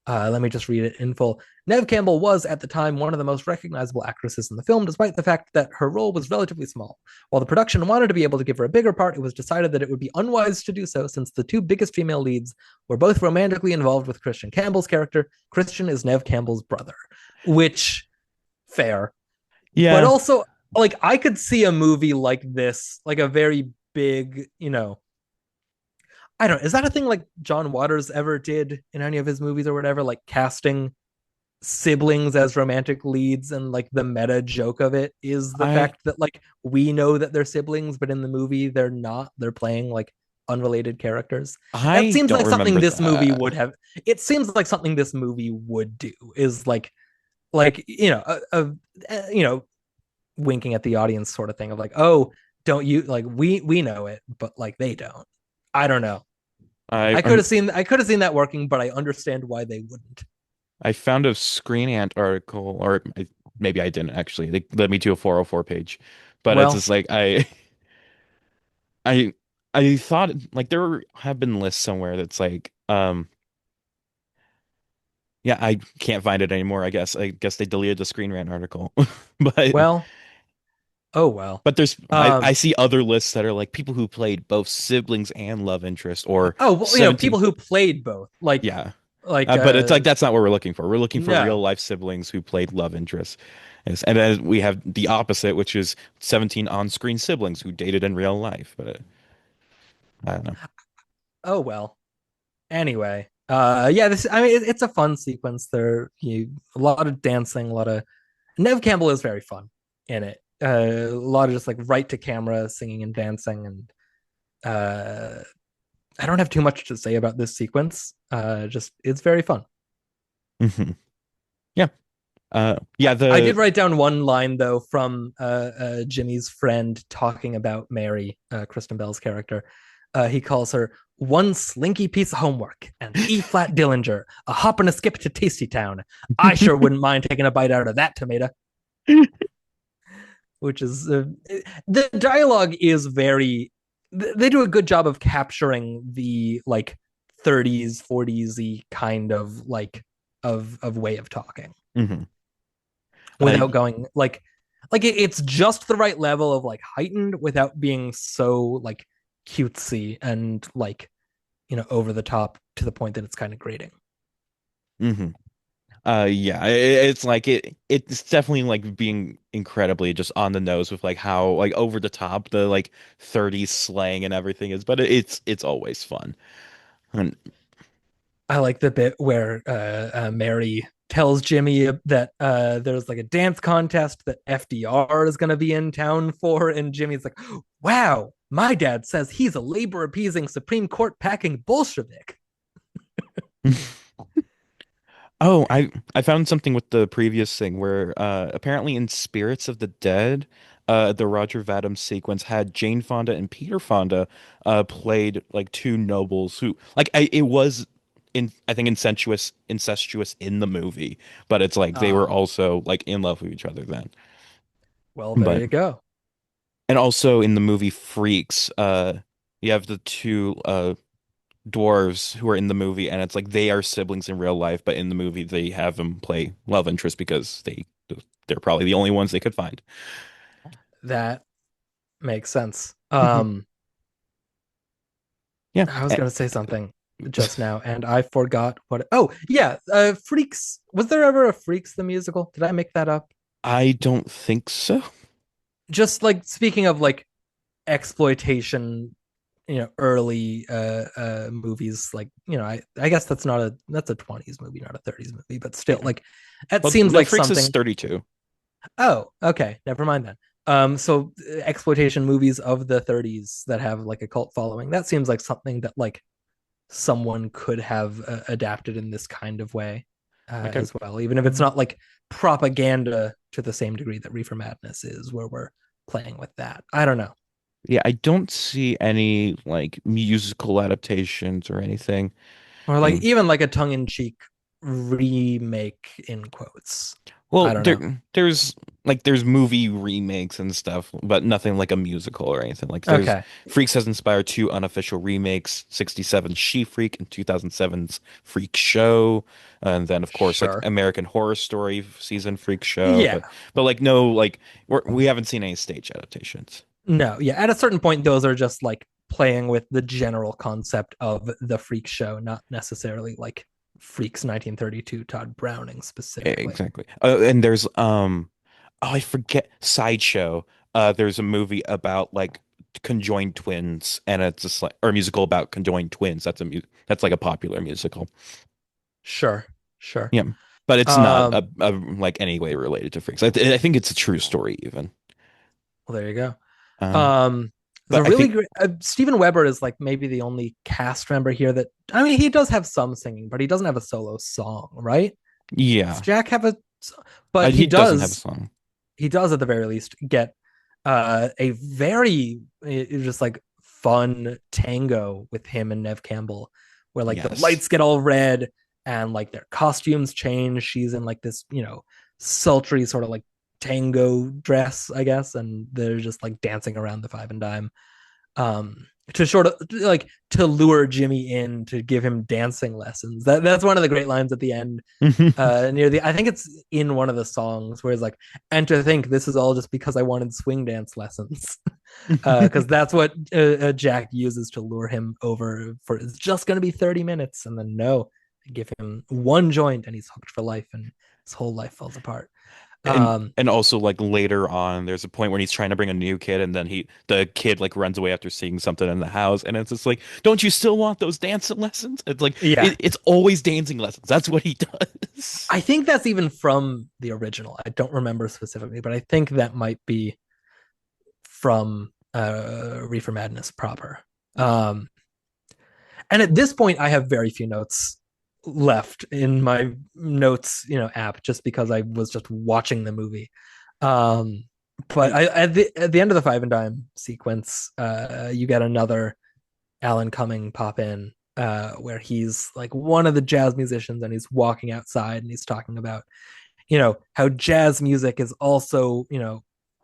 Let me just read it in full. Nev Campbell was, at the time, one of the most recognizable actresses in the film, despite the fact that her role was relatively small. While the production wanted to be able to give her a bigger part, it was decided that it would be unwise to do so, since the two biggest female leads were both romantically involved with Christian Campbell's character. Christian is Nev Campbell's brother, which, fair. But Yeah. also, like, I could see a movie like this, like a very big, I don't know. Is that a thing like John Waters ever did in any of his movies or whatever? Like casting siblings as romantic leads, and like the meta joke of it is the I fact that like we know that they're siblings, but in the movie they're not. They're playing like unrelated characers. That I seems don't like something remember this movie that. would have. It seems like something this movie would do is like winking at the audience sort of thing of like, oh, don't you like we know it, but like they don't. I don't know. I I could have seen that working, but I understand why they wouldn't. I found a Screen Ant article, or maybe I didn't actually. They led me to a 404 page, but it's Well, just like I I thought like there have been lists somewhere that's like yeah, I can't find it anymore. I guess they deleted the Screen Rant article, but well, oh well. there's I Um, see other lists that are like people who played both siblings and love interest or oh well, 17. people who played both, like Yeah. like But it's like that's not what we're looking for. We're looking for real no. life siblings who played love interests. And then we have the opposite, which is 17 on-screen siblings who dated in real life. But I don't know. Oh well. Anyway, yeah, this I mean it's a fun sequence. A lot of dancing, a lot of Nev Campbell is very fun in it. A lot of just like right to camera singing and dancing, and uh I don't have too much to say about this sequence. Just it's very fun. Hmm. Yeah. Yeah, I did the write down one line though from Jimmy's friend talking about Mary, Kristen Bell's character. He calls her one slinky piece of homework, an E flat Dillinger, a hop and a skip to Tasty Town. I sure wouldn't mind taking a bite out of that tomato. Which is the dialogue is very. They do a good job of capturing the like 30s, 40s kind of like of way of talking Mhm. without going like it's just the right level of like heightened without being so like cutesy and like over the top to the point that it's kind of grating. mhm. Yeah, it's like it's definitely like being incredibly just on the nose with like how like over the top the like 30s slang and everything is, but it's always fun. And I like the bit where Mary tells Jimmy that there's like a dance contest that FDR is going to be in town for, and Jimmy's like, "Wow, my dad says he's a labor appeasing Supreme Court packing Bolshevik." oh, I found something with the previous thing where apparently in Spirits of the Dead, the Roger Vadim sequence had Jane Fonda and Peter Fonda played like two nobles who it was in I think incestuous in the movie, but it's like they were Oh, also like in love with each other then. well, there But you go. and also in the movie Freaks, you have the two dwarves who are in the movie, and it's like they are siblings in real life, but in the movie they have them play love interest because they're probably the only ones they could find. That makes sense. Mhm. Yeah. I was gonna say something just now, and I forgot what. Oh, yeah, Freaks. Was there ever a Freaks the musical? Did I make that up? I don't think so. Just like speaking of like exploitation, early movies, like I guess that's a 20s movie, not a 30s movie, but still, Yeah. like that Well, seems no, like Freaks is something. 32. Oh, okay, never mind then. So exploitation movies of the 30s that have like a cult following, that seems like something that like someone could have adapted in this kind of way Like as well, even if it's not like propaganda to the same degree that Reefer Madness is, where we're playing with that. I don't know. yeah, I don't see any like musical adaptations or anything. Or like And even like a tongue-in-cheek remake in quotes. well, I don't know. there's movie remakes and stuff, but nothing like a musical or anything. Like there's Okay, Freaks has inspired two unofficial remakes, 67 She Freak and 2007's Freak Show, and then of course like sure. American Horror Story season Freak Show, Yeah. but like no like we haven't seen any stage adaptations. No, yeah. At a certain point, those are just like playing with the general concept of the freak show, not necessarily like Freaks 1932 Todd Browning specifically. Exactly. And there's oh, I forget Sideshow. There's a movie about like conjoined twins, and it's just like or a musical about conjoined twins. That's like a popular musical. Sure, sure. Yeah, but it's not Um, like any way related to Freaks. I think it's a true story even. well, there you go. Um, Um, it's a but I really think great. Steven Weber is like maybe the only cast member here that I mean, he does have some singing, but he doesn't have a solo song, right? Does yeah, Jack have a? But he he doesn't have a does. song. He does at the very least get a very just like fun tango with him and Nev Campbell, where like the Yes. lights get all red and like their costumes change. She's in like this, sultry sort of like tango dress, I guess, and they're just like dancing around the five and dime. To sort of like to lure Jimmy in to give him dancing lessons. That's one of the great lines at the end near the I think it's in one of the songs where it's like, and to think this is all just because I wanted swing dance lessons. Because that's what Jack uses to lure him over for it's just going to be 30 minutes, and then no, give him one joint and he's hooked for life, and his whole life falls apart. and um and also like later on there's a point when he's trying to bring a new kid and then the kid like runs away after seeing something in the house and it's just like don't you still want those dancing lessons? It's like yeah, it's always dancing lessons. That's what he does. I think that's even from the original. I don't remember specifically, but I think that might be from Reefer Madness proper. um And at this point, I have very few notes left in my notes, app, just because I was just watching the movie. But I at the end of the five and dime sequence, you get another Alan Cumming pop in, where he's like one of the jazz musicians, and he's walking outside, and he's talking about, how jazz music is also,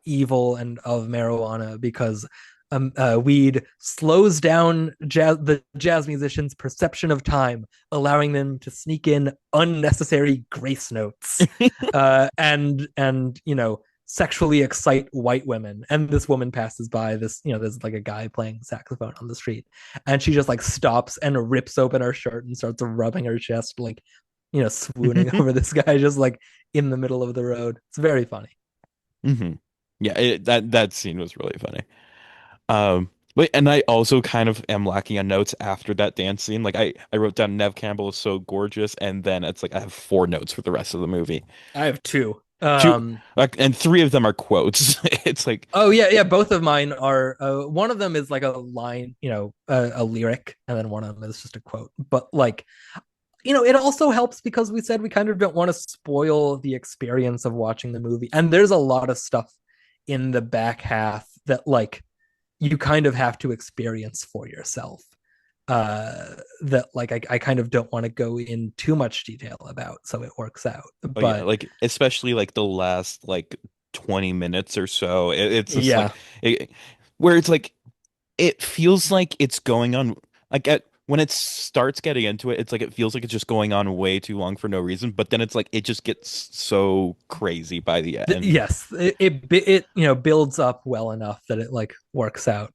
evil and of marijuana because weed slows down the jazz musicians' perception of time, allowing them to sneak in unnecessary grace notes, and sexually excite white women. And this woman passes by this, there's like a guy playing saxophone on the street, and she just like stops and rips open her shirt and starts rubbing her chest, like swooning over this guy just like in the middle of the road. It's very funny. hmm yeah, that scene was really funny. But and I also kind of am lacking on notes after that dance scene. Like I wrote down Nev Campbell is so gorgeous, and then it's like I have four notes for the rest of the movie. I have two. Two, like, and three of them are quotes. It's like Oh yeah, yeah. Both of mine are. One of them is like a line, a lyric, and then one of them is just a quote. But like, it also helps because we said we kind of don't want to spoil the experience of watching the movie, and there's a lot of stuff in the back half that like you kind of have to experience for yourself. That like I kind of don't want to go in too much detail about so it works out. Oh yeah, But like especially like the last like 20 minutes or so. It's just yeah, like it, where it's like it feels like it's going on like at when it starts getting into it, it's like it feels like it's just going on way too long for no reason, but then it's like it just gets so crazy by the end. yes, it builds up well enough that it like works out.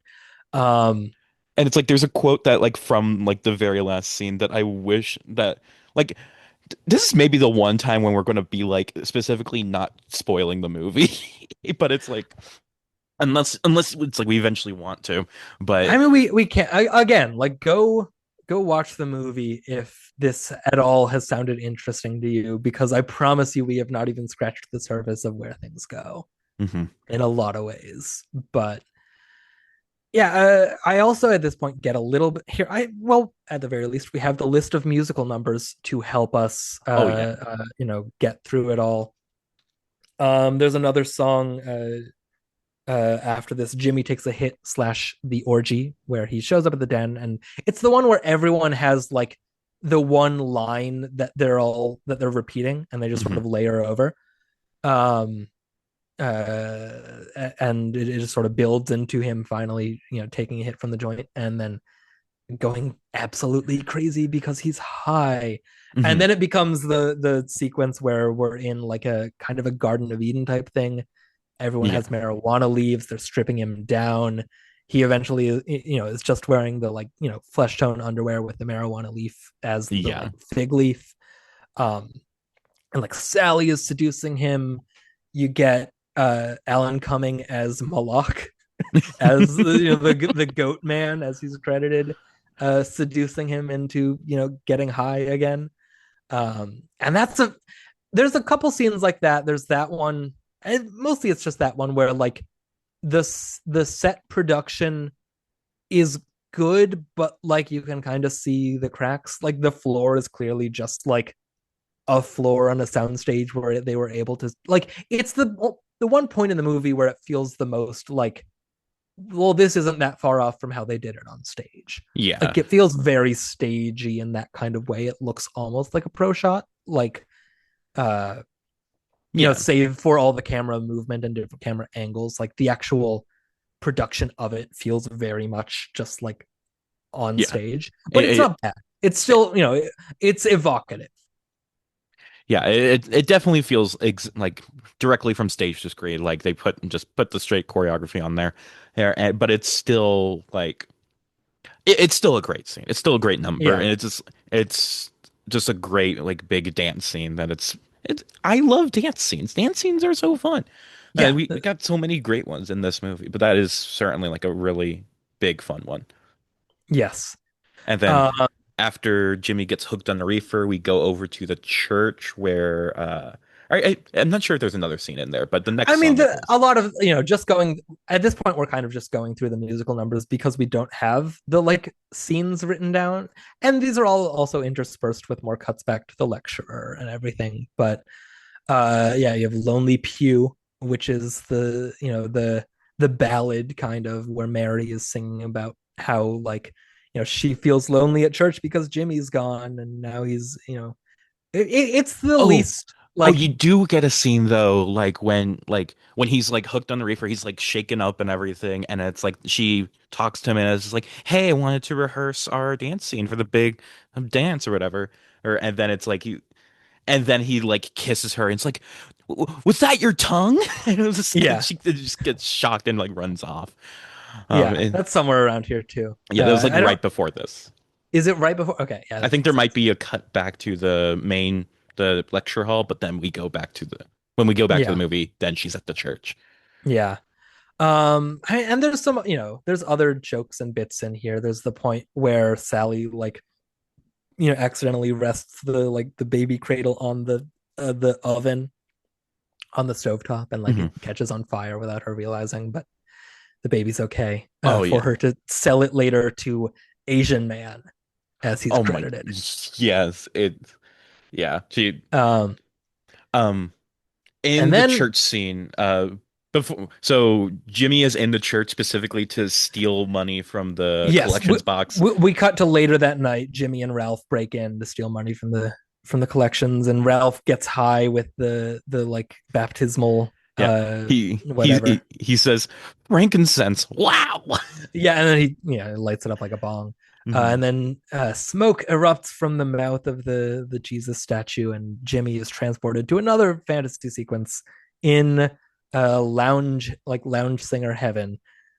Um, And it's like there's a quote that like from like the very last scene that I wish that like this is maybe the one time when we're going to be like specifically not spoiling the movie, but it's like unless it's like we eventually want to, I but mean, we can't again like go watch the movie if this at all has sounded interesting to you, because I promise you we have not even scratched the surface of where things go mhm. in a lot of ways. But yeah, I also at this point get a little bit here. I well, at the very least, we have the list of musical numbers to help us, Oh yeah. get through it all. There's another song after this. Jimmy takes a hit slash the orgy, where he shows up at the den, and it's the one where everyone has like the one line that they're repeating, and they just sort Mhm. of layer over. Um, and it just sort of builds into him finally, taking a hit from the joint and then going absolutely crazy because he's high. And Mhm. then it becomes the sequence where we're in like a kind of a Garden of Eden type thing. Everyone Yeah. has marijuana leaves, they're stripping him down. He eventually, is just wearing the like, flesh tone underwear with the marijuana leaf as the Yeah. like fig leaf. Um, and like Sally is seducing him. You get Alan Cumming as Malak, as the goat man, as he's credited, seducing him into getting high again. And there's a couple scenes like that. There's that one, and mostly it's just that one where like the set production is good, but like you can kind of see the cracks. Like the floor is clearly just like a floor on a soundstage where they were able to like it's the one point in the movie where it feels the most like, well, this isn't that far off from how they did it on stage. Yeah. Like it feels very stagey in that kind of way. It looks almost like a pro shot, like uh Yeah. save for all the camera movement and different camera angles. Like the actual production of it feels very much just like on Yeah. stage, but it's It, not bad. It's still, it's evocative. yeah, it definitely feels like directly from stage just created. Like they put the straight choreography on there, but it's still like it's still a great scene. It's still a great number, Yeah. and it's just a great like big dance scene. It's I love dance scenes. Dance scenes are so fun. Yeah. We got so many great ones in this movie, but that is certainly like a really big fun one. Yes. And then Uh, after Jimmy gets hooked on the reefer, we go over to the church where I'm not sure if there's another scene in there, but the I next mean, song a is lot of, just going at this point, we're kind of just going through the musical numbers because we don't have the like scenes written down. And these are all also interspersed with more cuts back to the lecturer and everything. But yeah, you have Lonely Pew, which is the ballad kind of where Mary is singing about how like, she feels lonely at church because Jimmy's gone and now he's, it's the oh least oh like, you do get a scene though, like when he's like hooked on the reefer, he's like shaken up and everything, and it's like she talks to him and it's like, hey, I wanted to rehearse our dance scene for the big dance or whatever, or and then it's like you and then he like kisses her and it's like, Was that your tongue?" And it was just like yeah. she just gets shocked and like runs off. Yeah, And that's somewhere around here too. yeah, that was like I don't. right before this. Is it right before? Okay, yeah, I that think makes there might sense. be a cut back to the lecture hall, but then we go back to the when we go back to the Yeah, movie, then she's at the church. yeah. And there's some, there's other jokes and bits in here. There's the point where Sally like, accidentally rests the baby cradle on the oven on the stovetop, and like Mhm. it catches on fire without her realizing, but the baby's okay. Oh For yeah. her to sell it later to Asian man, as he's Oh my. credited. Yes. Yeah. She Um, um in and the then church scene. So Jimmy is in the church specifically to steal money from the Yes, collections box. we cut to later that night. Jimmy and Ralph break in to steal money from the collections, and Ralph gets high with the like baptismal Yeah. He whatever. he says frankincense. Wow. Yeah, and then he lights it up like a bong. Mhm. And then smoke erupts from the mouth of the Jesus statue, and Jimmy is transported to another fantasy sequence in lounge singer heaven,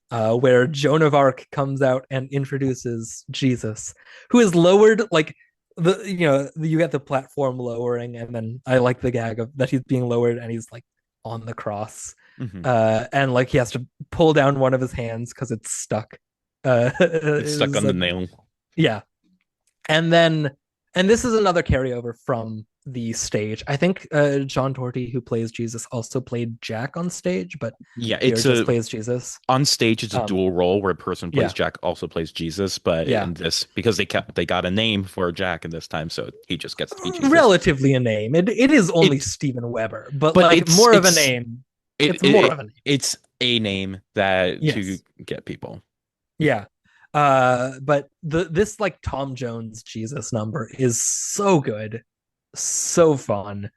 where Joan of Arc comes out and introduces Jesus, who is lowered like you get the platform lowering, and then I like the gag of that he's being lowered and he's like on the cross, Mhm. and like he has to pull down one of his hands because it's stuck. It's stuck on the nail. Yeah, and this is another carryover from the stage. I think John Torty, who plays Jesus, also played Jack on stage, but Yeah, here it's just plays Jesus. on stage it's a dual role where a person plays Yeah. Jack also plays Jesus, but Yeah. in this because they got a name for Jack in this time, so he just gets to be Jesus. Relatively a name. It is only Steven Weber, but like it's more of a name. It's more of a name. It's a name that Yes. to get people. Yeah. But this like Tom Jones Jesus number is so good, so fun.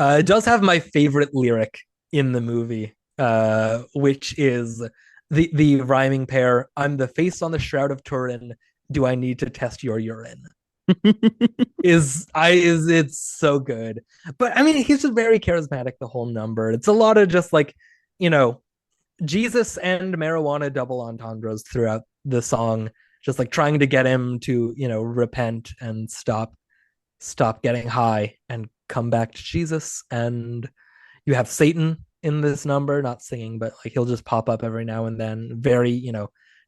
It does have my favorite lyric in the movie, which is the rhyming pair. I'm the face on the shroud of Turin. Do I need to test your urine? It's so good. But I mean, he's just very charismatic the whole number. It's a lot of just like, Jesus and marijuana double entendres throughout the song, just like trying to get him to, repent and stop getting high and come back to Jesus. And you have Satan in this number, not singing, but like he'll just pop up every now and then. Very,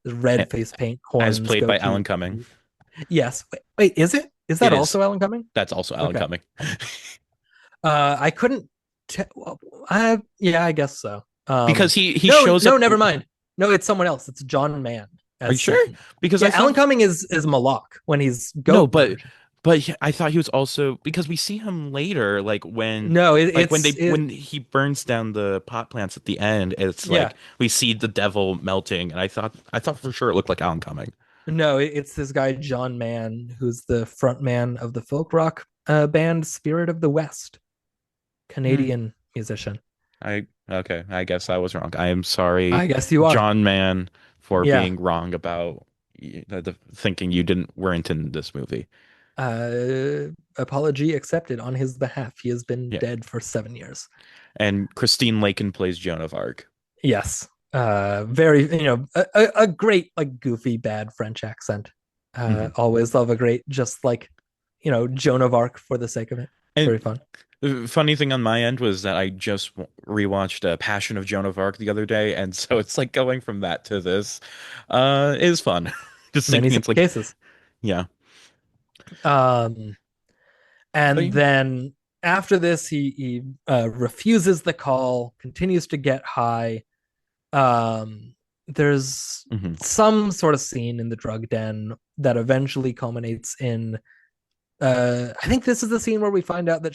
red face paint horns. As played by Alan Cumming. Yes. Wait, is it? Is that also Alan Cumming? That's also Alan Cumming. I couldn't. Yeah, I guess so. Because he no, shows no, up. never mind. No, it's someone else. It's John Mann. Are you sure? Because Alan Cumming is Malak when he's no, but I thought he was also because we see him later, like when when he burns down the pot plants at the end. It's like we see the devil melting, and I thought for sure it looked like Alan Cumming. No, it's this guy John Mann, who's the front man of the folk rock band Spirit of the West, Canadian musician. I guess I was wrong. I am sorry. I guess you are, John Mann, for being wrong about the thinking you weren't in this movie. Apology accepted on his behalf. He has been dead for 7 years. And Christine Lakin plays Joan of Arc. Yes. Very, a great, like, goofy, bad French accent. Always love a great, just like, Joan of Arc for the sake of it. And very fun. The funny thing on my end was that I just rewatched Passion of Joan of Arc the other day, and so it's like going from that to this is fun. Just thinking it's like cases. Yeah. And then after this, he refuses the call, continues to get high. There's some sort of scene in the drug den that eventually culminates in I think this is the scene where we find out that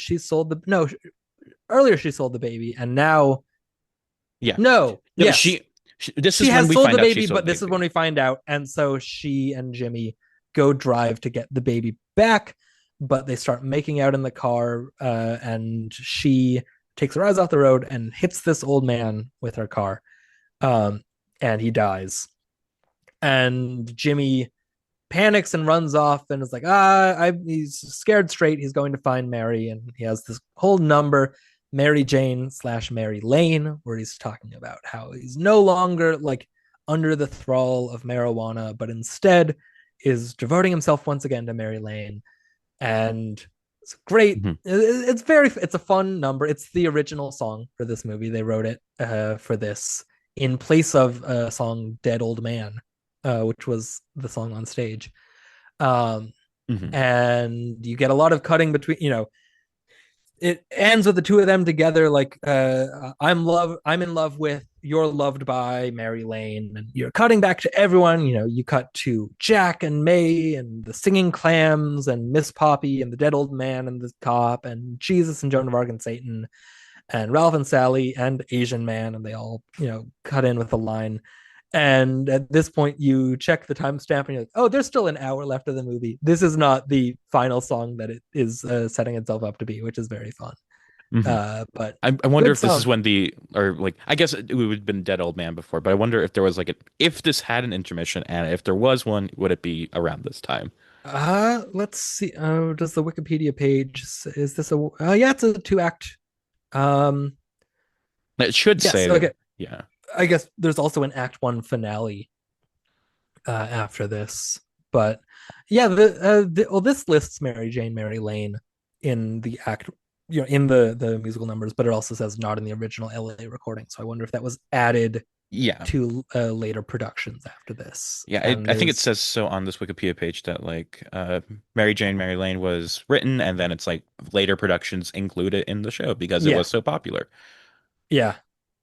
earlier she sold the baby, and now she has sold the baby, but this is when we find out. And so she and Jimmy go drive to get the baby back, but they start making out in the car, and she takes her eyes off the road and hits this old man with her car, and he dies. And Jimmy panics and runs off and is like, he's scared straight. He's going to find Mary, and he has this whole number, Mary Jane / Mary Lane, where he's talking about how he's no longer like under the thrall of marijuana, but instead is devoting himself once again to Mary Lane. And it's great. It's a fun number. It's the original song for this movie. They wrote it for this in place of a song Dead Old Man, which was the song on stage. And you get a lot of cutting between, it ends with the two of them together, like I'm in love with, you're loved by Mary Lane, and you're cutting back to everyone. You cut to Jack and May and the singing clams and Miss Poppy and the dead old man and the cop and Jesus and Joan of Arc and Satan. and Ralph and Sally and Asian Man, and they all, cut in with a line. And at this point, you check the timestamp and you're like, oh, there's still an hour left of the movie. This is not the final song that it is setting itself up to be, which is very fun. Mhm. But I wonder good if this song. is when or like, I guess it would have been Dead Old Man before, but I wonder if there was like if this had an intermission, and if there was one, would it be around this time? Let's see. Does the Wikipedia page, is this a, yeah, it's a two act. Um, It should yes. say that. Okay. Yeah. I guess there's also an act one finale after this. But yeah, well, this lists Mary Jane, Mary Lane in the act, in the musical numbers, but it also says not in the original LA recording. So I wonder if that was added Yeah. to later productions after this. Yeah, And I think it there's, says so on this Wikipedia page that like Mary Jane, Mary Lane was written, and then it's like later productions included in the show because it yeah, was so popular. yeah,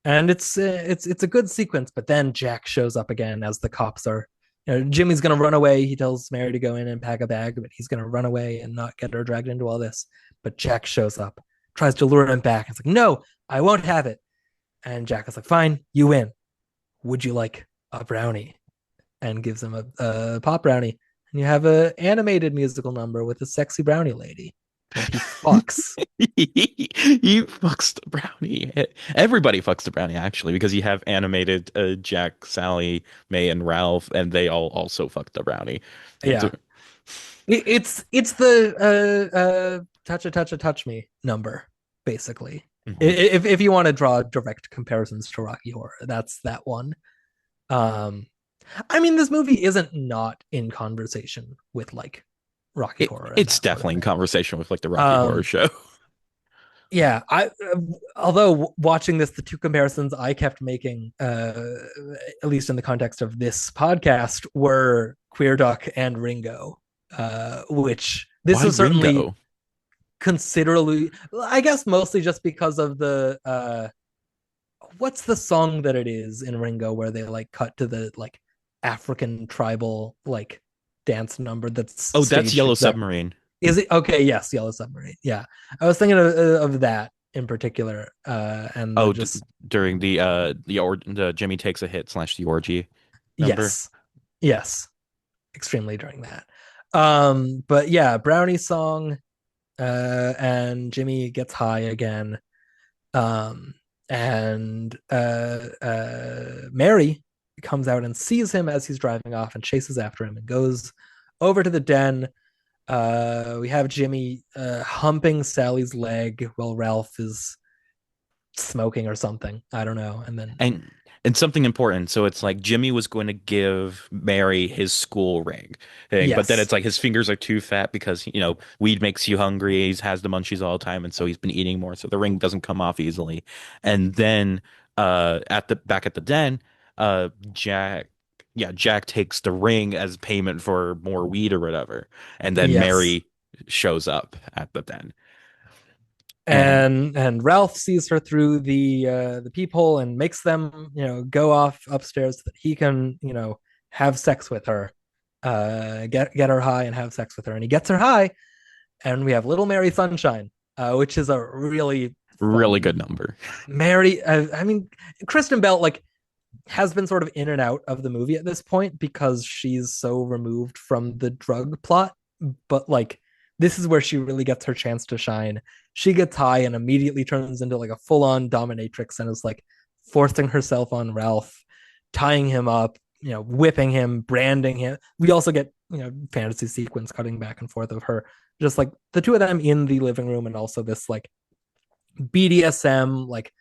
and it's a good sequence. But then Jack shows up again as the cops are. Jimmy's gonna run away. He tells Mary to go in and pack a bag, but he's gonna run away and not get her dragged into all this. But Jack shows up, tries to lure him back. It's like, no, I won't have it. And Jack is like, fine, you win. Would you like a brownie? And gives him a pop brownie. And you have an animated musical number with a sexy brownie lady. And he fucks. He fucks the brownie. Everybody fucks the brownie actually, because you have animated Jack, Sally, May, and Ralph, and they all also fuck the brownie. Yeah. It's the touch me number, basically. Mhm. If you want to draw direct comparisons to Rocky Horror, that's that one. I mean, this movie isn't not in conversation with like Rocky Horror. It's definitely in conversation with like the Rocky Horror Show. Yeah, although watching this, the two comparisons I kept making, at least in the context of this podcast, were Queer Duck and Ringo, which this Why is certainly Ringo? considerably, I guess, mostly just because of the what's the song that it is in Ringo where they like cut to the like African tribal like dance number that's That's Yellow Submarine. Is it okay? Yes, Yellow Submarine. Yeah, I was thinking of that in particular. And just during the Jimmy Takes a Hit / the orgy number. Yes, extremely during that. But yeah, Brownie song, and Jimmy gets high again. And Mary comes out and sees him as he's driving off and chases after him and goes over to the den. We have Jimmy humping Sally's leg while Ralph is smoking or something. I don't know. And then and something important. So it's like Jimmy was going to give Mary his school ring thing, but then yes, it's like his fingers are too fat because weed makes you hungry. He has the munchies all the time, and so he's been eating more, so the ring doesn't come off easily. And then back at the den, Jack takes the ring as payment for more weed or whatever, and then yes. Mary shows up at the den. And Ralph sees her through the peephole and makes them go off upstairs so that he can have sex with her, get her high and have sex with her. And he gets her high, and we have Little Mary Sunshine, which is a really good number. Mary, I mean, Kristen Bell like has been sort of in and out of the movie at this point because she's so removed from the drug plot, but like this is where she really gets her chance to shine. She gets high and immediately turns into like a full-on dominatrix and is like forcing herself on Ralph, tying him up, whipping him, branding him. We also get fantasy sequence cutting back and forth of her, just like the two of them in the living room, and also this like BDSM like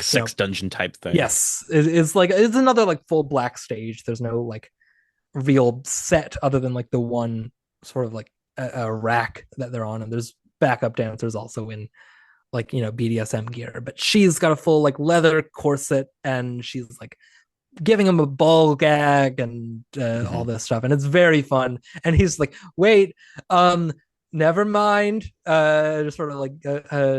sex dungeon type thing. Yes, it's like it's another like full black stage. There's no like real set other than like the one sort of like a rack that they're on, and there's backup dancers also in like BDSM gear. But she's got a full like leather corset, and she's like giving him a ball gag and all this stuff, and it's very fun. And he's like, "Wait, never mind." Just sort of like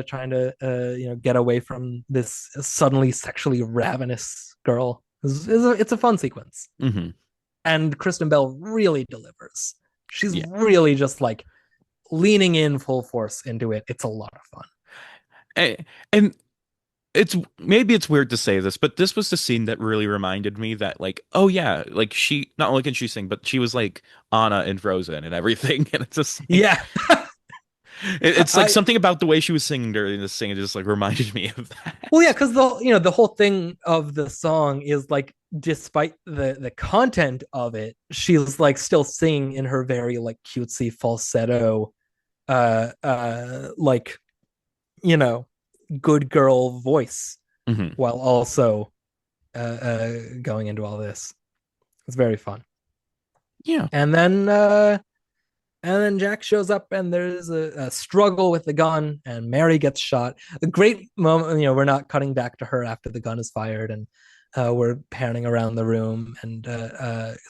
trying to get away from this suddenly sexually ravenous girl. It's a fun sequence, and Kristen Bell really delivers. She's really just like leaning in full force into it. It's a lot of fun. And it's maybe it's weird to say this, but this was the scene that really reminded me that like, oh yeah, like she not only can she sing, but she was like Anna in Frozen and everything. And it's just like Yeah. it's like I something about the way she was singing during this thing. It just like reminded me of that. Well, yeah, because the whole thing of the song is like, despite the content of it, she's like still singing in her very like cutesy falsetto, like you know, good girl voice, Hmm. while also going into all this. It's very fun. Yeah. And then Jack shows up, and there's a struggle with the gun, and Mary gets shot. A great moment, we're not cutting back to her after the gun is fired, and we're panning around the room, and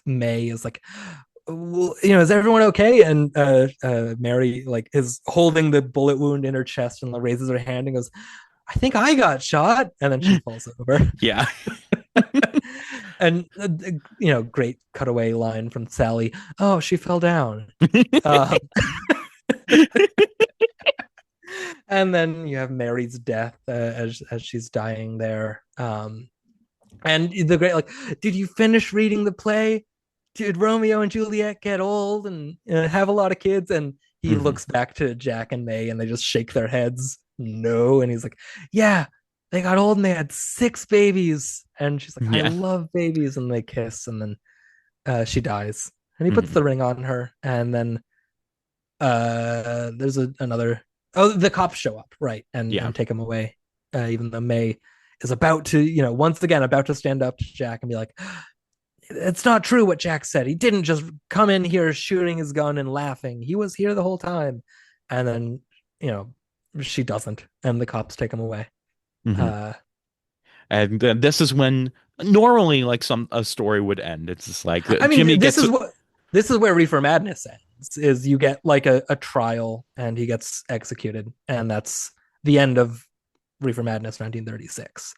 May is like, well, is everyone okay? And Mary like is holding the bullet wound in her chest and raises her hand and goes, I think I got shot, and then she falls over. Yeah. And great cutaway line from Sally. Oh, she fell down. Um, and then you have Mary's death as she's dying there. And the great like, did you finish reading the play? Did Romeo and Juliet get old and have a lot of kids? And he looks back to Jack and May, and they just shake their heads. No, and he's like, yeah, they got old and they had 6 babies. And she's like, I Yeah. love babies. And they kiss, and then she dies. And he puts the ring on her, and then there's another. Oh, the cops show up, right, and take him away. Even though May is about to, once again, about to stand up to Jack and be like, it's not true what Jack said. He didn't just come in here shooting his gun and laughing. He was here the whole time. And then, she doesn't, and the cops take him away. And then this is when normally like a story would end. It's just like I mean, Jimmy this gets is where Reefer Madness ends. Is you get like a trial, and he gets executed, and that's the end of Reefer Madness 1936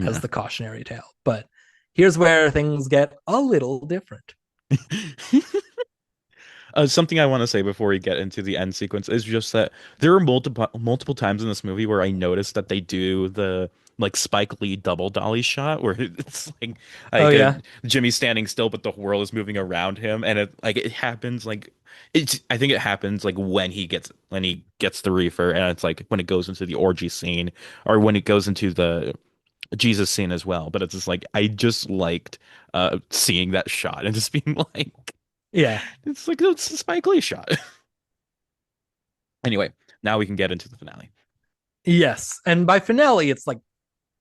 as the cautionary tale. But here's where things get a little different. Something I want to say before we get into the end sequence is just that there are multiple times in this movie where I noticed that they do the like Spike Lee double dolly shot where it's like Oh yeah, Jimmy's standing still but the world is moving around him, and it happens like I think it happens like when he gets the reefer, and it's like when it goes into the orgy scene or when it goes into the Jesus scene as well. But it's just like I just liked seeing that shot and just being like, yeah. it's like it's a Spike Lee shot. Anyway, now we can get into the finale. Yes, and by finale, it's like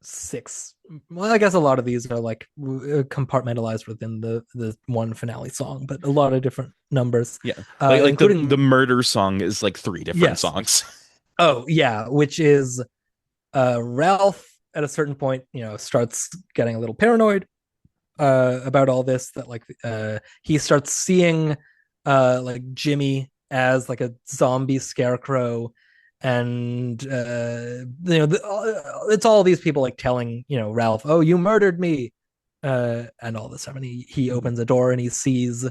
6. Well, I guess a lot of these are like compartmentalized within the one finale song, but a lot of different numbers. Yeah, like including the murder song is like 3 different songs. Oh yeah, which is Ralph at a certain point, starts getting a little paranoid about all this. That like he starts seeing like Jimmy as like a zombie scarecrow, and it's all these people like telling Ralph, oh, you murdered me, and all this stuff. And he opens a door, and he sees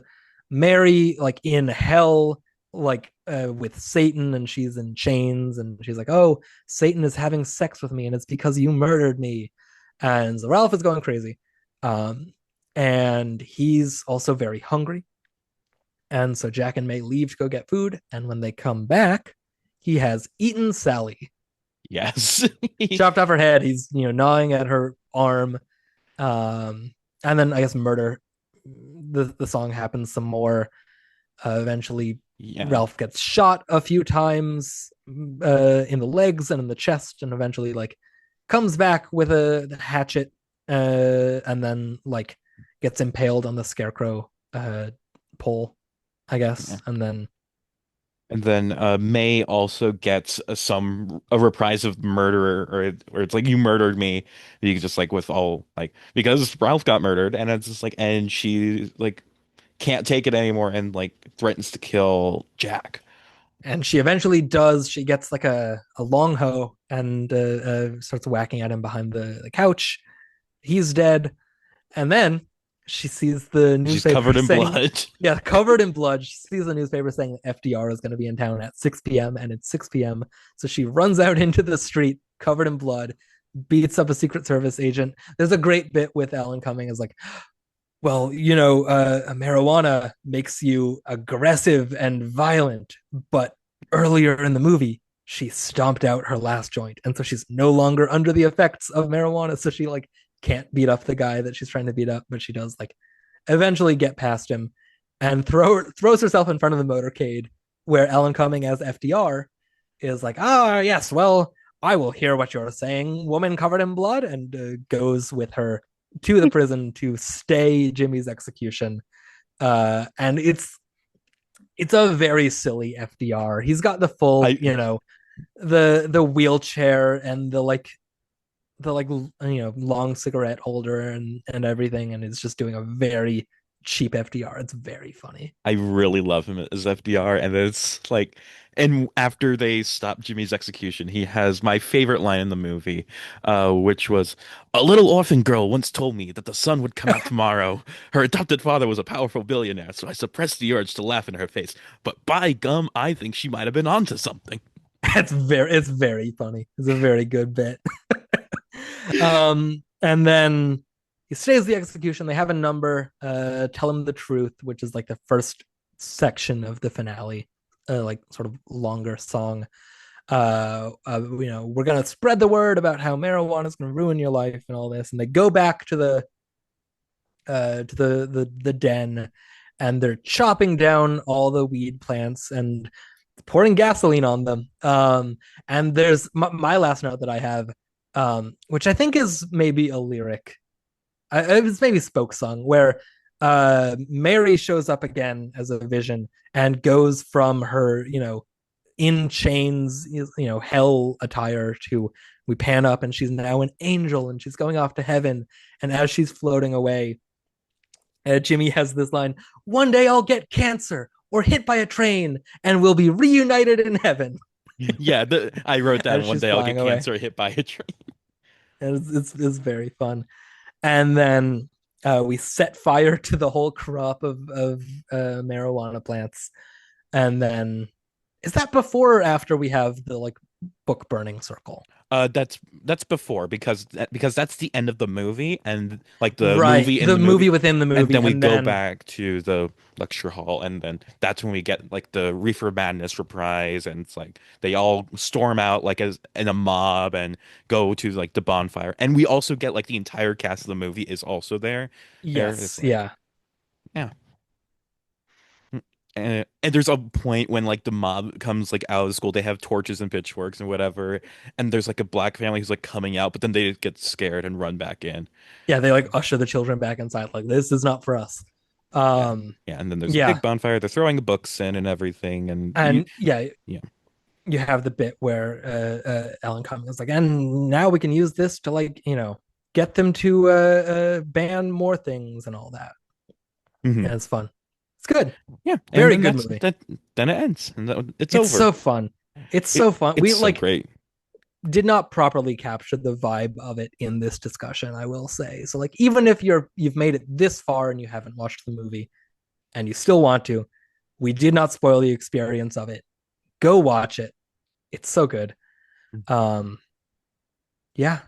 Mary like in hell, like with Satan, and she's in chains, and she's like, oh, Satan is having sex with me, and it's because you murdered me. And so Ralph is going crazy, and he's also very hungry. And so Jack and May leave to go get food, and when they come back, he has eaten Sally. Yes. Chopped off her head. He's gnawing at her arm, and then I guess murder. The song happens some more. Eventually, Ralph gets shot a few times in the legs and in the chest, and eventually like comes back with a hatchet, and then like gets impaled on the scarecrow pole, I guess. And then May also gets a reprise of murderer, or it's like you murdered me. You just like with all like because Ralph got murdered, and it's just like and she like can't take it anymore and like threatens to kill Jack. And she eventually does. She gets like a long hoe and starts whacking at him behind the couch. He's dead. And then she sees the newspaper. She's covered in blood. Yeah, covered in blood. She sees the newspaper saying that FDR is going to be in town at 6 p.m. and it's 6 p.m. So she runs out into the street covered in blood, beats up a Secret Service agent. There's a great bit with Alan Cumming is like, well, marijuana makes you aggressive and violent, but earlier in the movie, she stomped out her last joint, and so she's no longer under the effects of marijuana. So she like can't beat up the guy that she's trying to beat up, but she does like eventually get past him and throws herself in front of the motorcade, where Alan Cumming as FDR is like, ah, yes, well, I will hear what you're saying, woman covered in blood, and goes with her to the prison to stay Jimmy's execution. And it's a very silly FDR. He's got the full, the wheelchair and the long cigarette holder and everything, and is just doing a very cheap FDR. It's very funny. I really love him as FDR, and it's like, and after they stop Jimmy's execution, he has my favorite line in the movie, which was, "A little orphan girl once told me that the sun would come out tomorrow. Her adopted father was a powerful billionaire, so I suppressed the urge to laugh in her face. But by gum, I think she might have been onto something." It's very funny. It's a very good bit. And then he stays the execution. They have a number, Tell Him the Truth, which is like the first section of the finale, like sort of longer song. We're gonna spread the word about how marijuana is gonna ruin your life and all this. And they go back to the den, and they're chopping down all the weed plants and pouring gasoline on them. And there's my last note that I have, which I think is maybe a lyric. It's maybe spoke song, where Mary shows up again as a vision and goes from her, in chains, hell attire to, we pan up and she's now an angel and she's going off to heaven. And as she's floating away, Jimmy has this line, "One day I'll get cancer or hit by a train and we'll be reunited in heaven." Yeah, I wrote that, "One day I'll get cancer or hit by a train." And it's very fun. And then we set fire to the whole crop of marijuana plants. And then, is that before or after we have the like book burning circle? That's before, because that's the end of the movie, and like the right, movie in the movie within the movie, and then we go back to the lecture hall, and then that's when we get like the Reefer Madness reprise, and it's like they all storm out like as in a mob and go to like the bonfire, and we also get like the entire cast of the movie is also there. Yes, like, yeah. And there's a point when like the mob comes like out of the school, they have torches and pitchforks and whatever, and there's like a black family who's like coming out, but then they get scared and run back in. Yeah, they like usher the children back inside, like, this is not for us. Yeah, and then there's a big bonfire, they're throwing the books in and everything, and you have the bit where Alan Cumming is like, and now we can use this to like, get them to ban more things and all that. Mm-hmm. And it's fun. It's good. Yeah, very good movie. Then it ends, and it's over. It's so fun. It's so fun. We so great. Did not properly capture the vibe of it in this discussion, I will say. So like, even if you've made it this far and you haven't watched the movie and you still want to, we did not spoil the experience of it. Go watch it. It's so good. Yeah,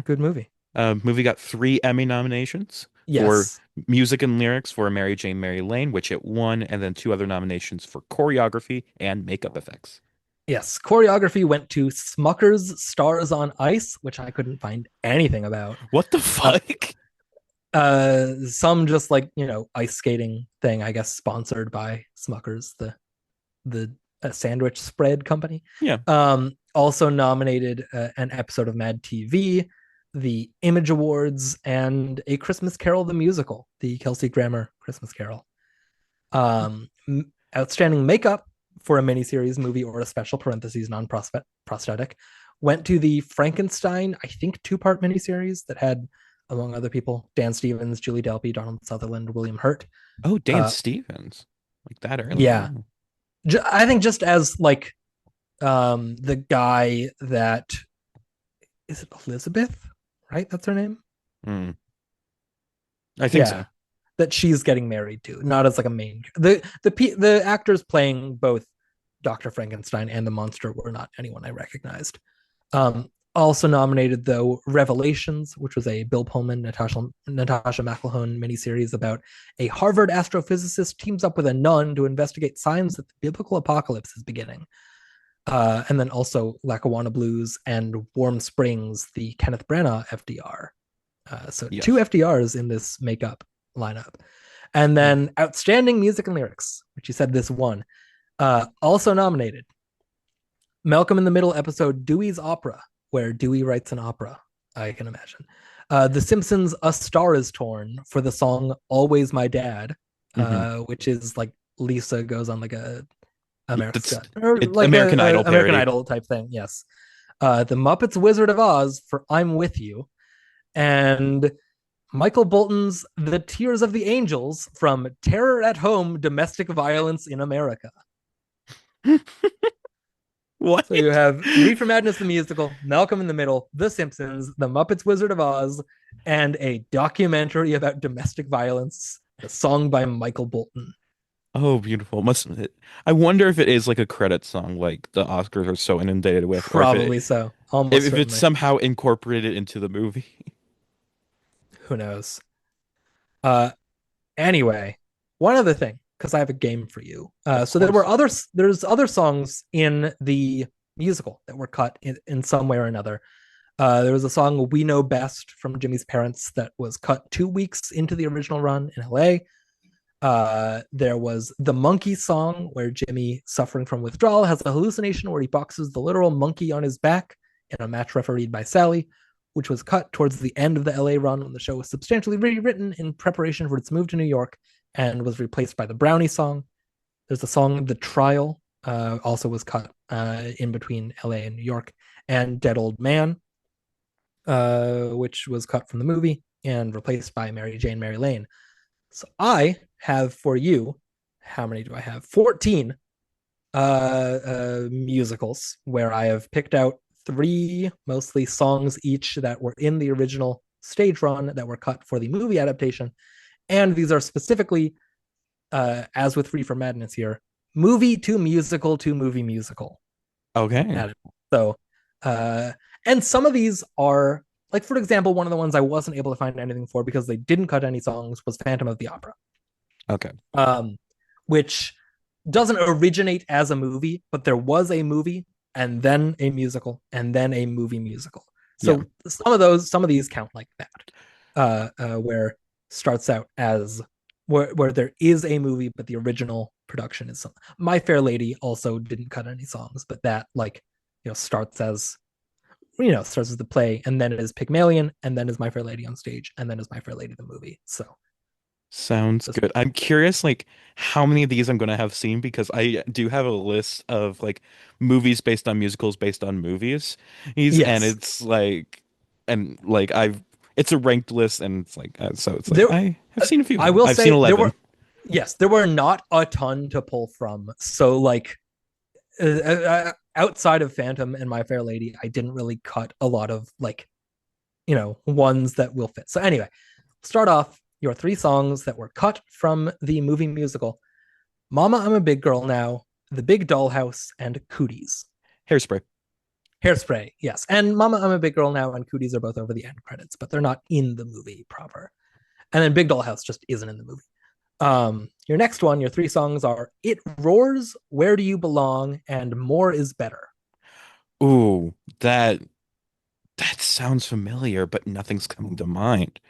good movie. Movie got 3 Emmy nominations. Yes. For music and lyrics for Mary Jane Mary Lane, which it won, and then 2 other nominations for choreography and makeup effects. Yes, choreography went to Smucker's Stars on Ice, which I couldn't find anything about. What the fuck? Some just like, ice skating thing, I guess, sponsored by Smucker's, the sandwich spread company. Yeah. Also nominated an episode of Mad TV, the Image Awards, and A Christmas Carol the musical, the Kelsey Grammer Christmas Carol. Outstanding makeup for a miniseries, movie, or a special (parentheses non-prosthetic) went to the Frankenstein, I think 2-part miniseries that had, among other people, Dan Stevens, Julie Delpy, Donald Sutherland, William Hurt. Oh, Dan Stevens, like that early. Yeah, I think just as like the guy that, is it Elizabeth? Right, that's her name. I think so. That she's getting married to, not as like a main. The actors playing both Dr. Frankenstein and the monster were not anyone I recognized. Also nominated, though, Revelations, which was a Bill Pullman, Natasha McElhone miniseries about a Harvard astrophysicist teams up with a nun to investigate signs that the biblical apocalypse is beginning. And then also Lackawanna Blues and Warm Springs, the Kenneth Branagh FDR. So Yes. 2 FDRs in this makeup lineup. And then Outstanding Music and Lyrics, which you said this one. Also nominated, Malcolm in the Middle episode Dewey's Opera, where Dewey writes an opera, I can imagine. The Simpsons' A Star Is Torn for the song Always My Dad, which is like Lisa goes on like a American Idol parody. American Idol type thing, yes. The Muppets Wizard of Oz for I'm With You, and Michael Bolton's The Tears of the Angels from Terror at Home, Domestic Violence in America. What? So you have Reefer Madness the musical, Malcolm in the Middle, The Simpsons, The Muppets Wizard of Oz, and a documentary about domestic violence, a song by Michael Bolton. Oh, beautiful. I wonder if it is like a credit song like the Oscars are so inundated with. Probably so. Almost if certainly. it's somehow incorporated into the movie. Who knows? Anyway, one other thing, because I have a game for you. So there's other songs in the musical that were cut in some way or another. There was a song We Know Best from Jimmy's Parents that was cut 2 weeks into the original run in LA. There was the monkey song where Jimmy, suffering from withdrawal, has a hallucination where he boxes the literal monkey on his back in a match refereed by Sally, which was cut towards the end of the LA run when the show was substantially rewritten in preparation for its move to New York and was replaced by the Brownie song. There's a song, The Trial, also was cut in between LA and New York, and Dead Old Man, which was cut from the movie and replaced by Mary Jane, Mary Lane. So I have for you, how many do I have? 14 musicals where I have picked out 3 mostly songs each that were in the original stage run that were cut for the movie adaptation. And these are specifically, as with Reefer Madness here, movie to musical to movie musical. Okay. So, and some of these are, like, for example, one of the ones I wasn't able to find anything for because they didn't cut any songs was Phantom of the Opera. Okay. Which doesn't originate as a movie, but there was a movie and then a musical and then a movie musical. So some of these count like that, where starts out as where there is a movie, but the original production is something. My Fair Lady also didn't cut any songs, but that starts as the play, and then it is Pygmalion, and then is My Fair Lady on stage, and then is My Fair Lady the movie. So sounds good. I'm curious, like, how many of these I'm going to have seen, because I do have a list of like movies based on musicals based on movies. And it's like, it's a ranked list, and it's like, I have seen a few. I will I've say seen 11. there were not a ton to pull from. So like, outside of Phantom and My Fair Lady, I didn't really cut a lot of ones that will fit. So anyway, start off your 3 songs that were cut from the movie musical: Mama, I'm a Big Girl Now, The Big Dollhouse, and Cooties. Hairspray, yes. And Mama, I'm a Big Girl Now and Cooties are both over the end credits, but they're not in the movie proper. And then Big Dollhouse just isn't in the movie. Your next one, your 3 songs are It Roars, Where Do You Belong, and More Is Better. Ooh, that sounds familiar, but nothing's coming to mind.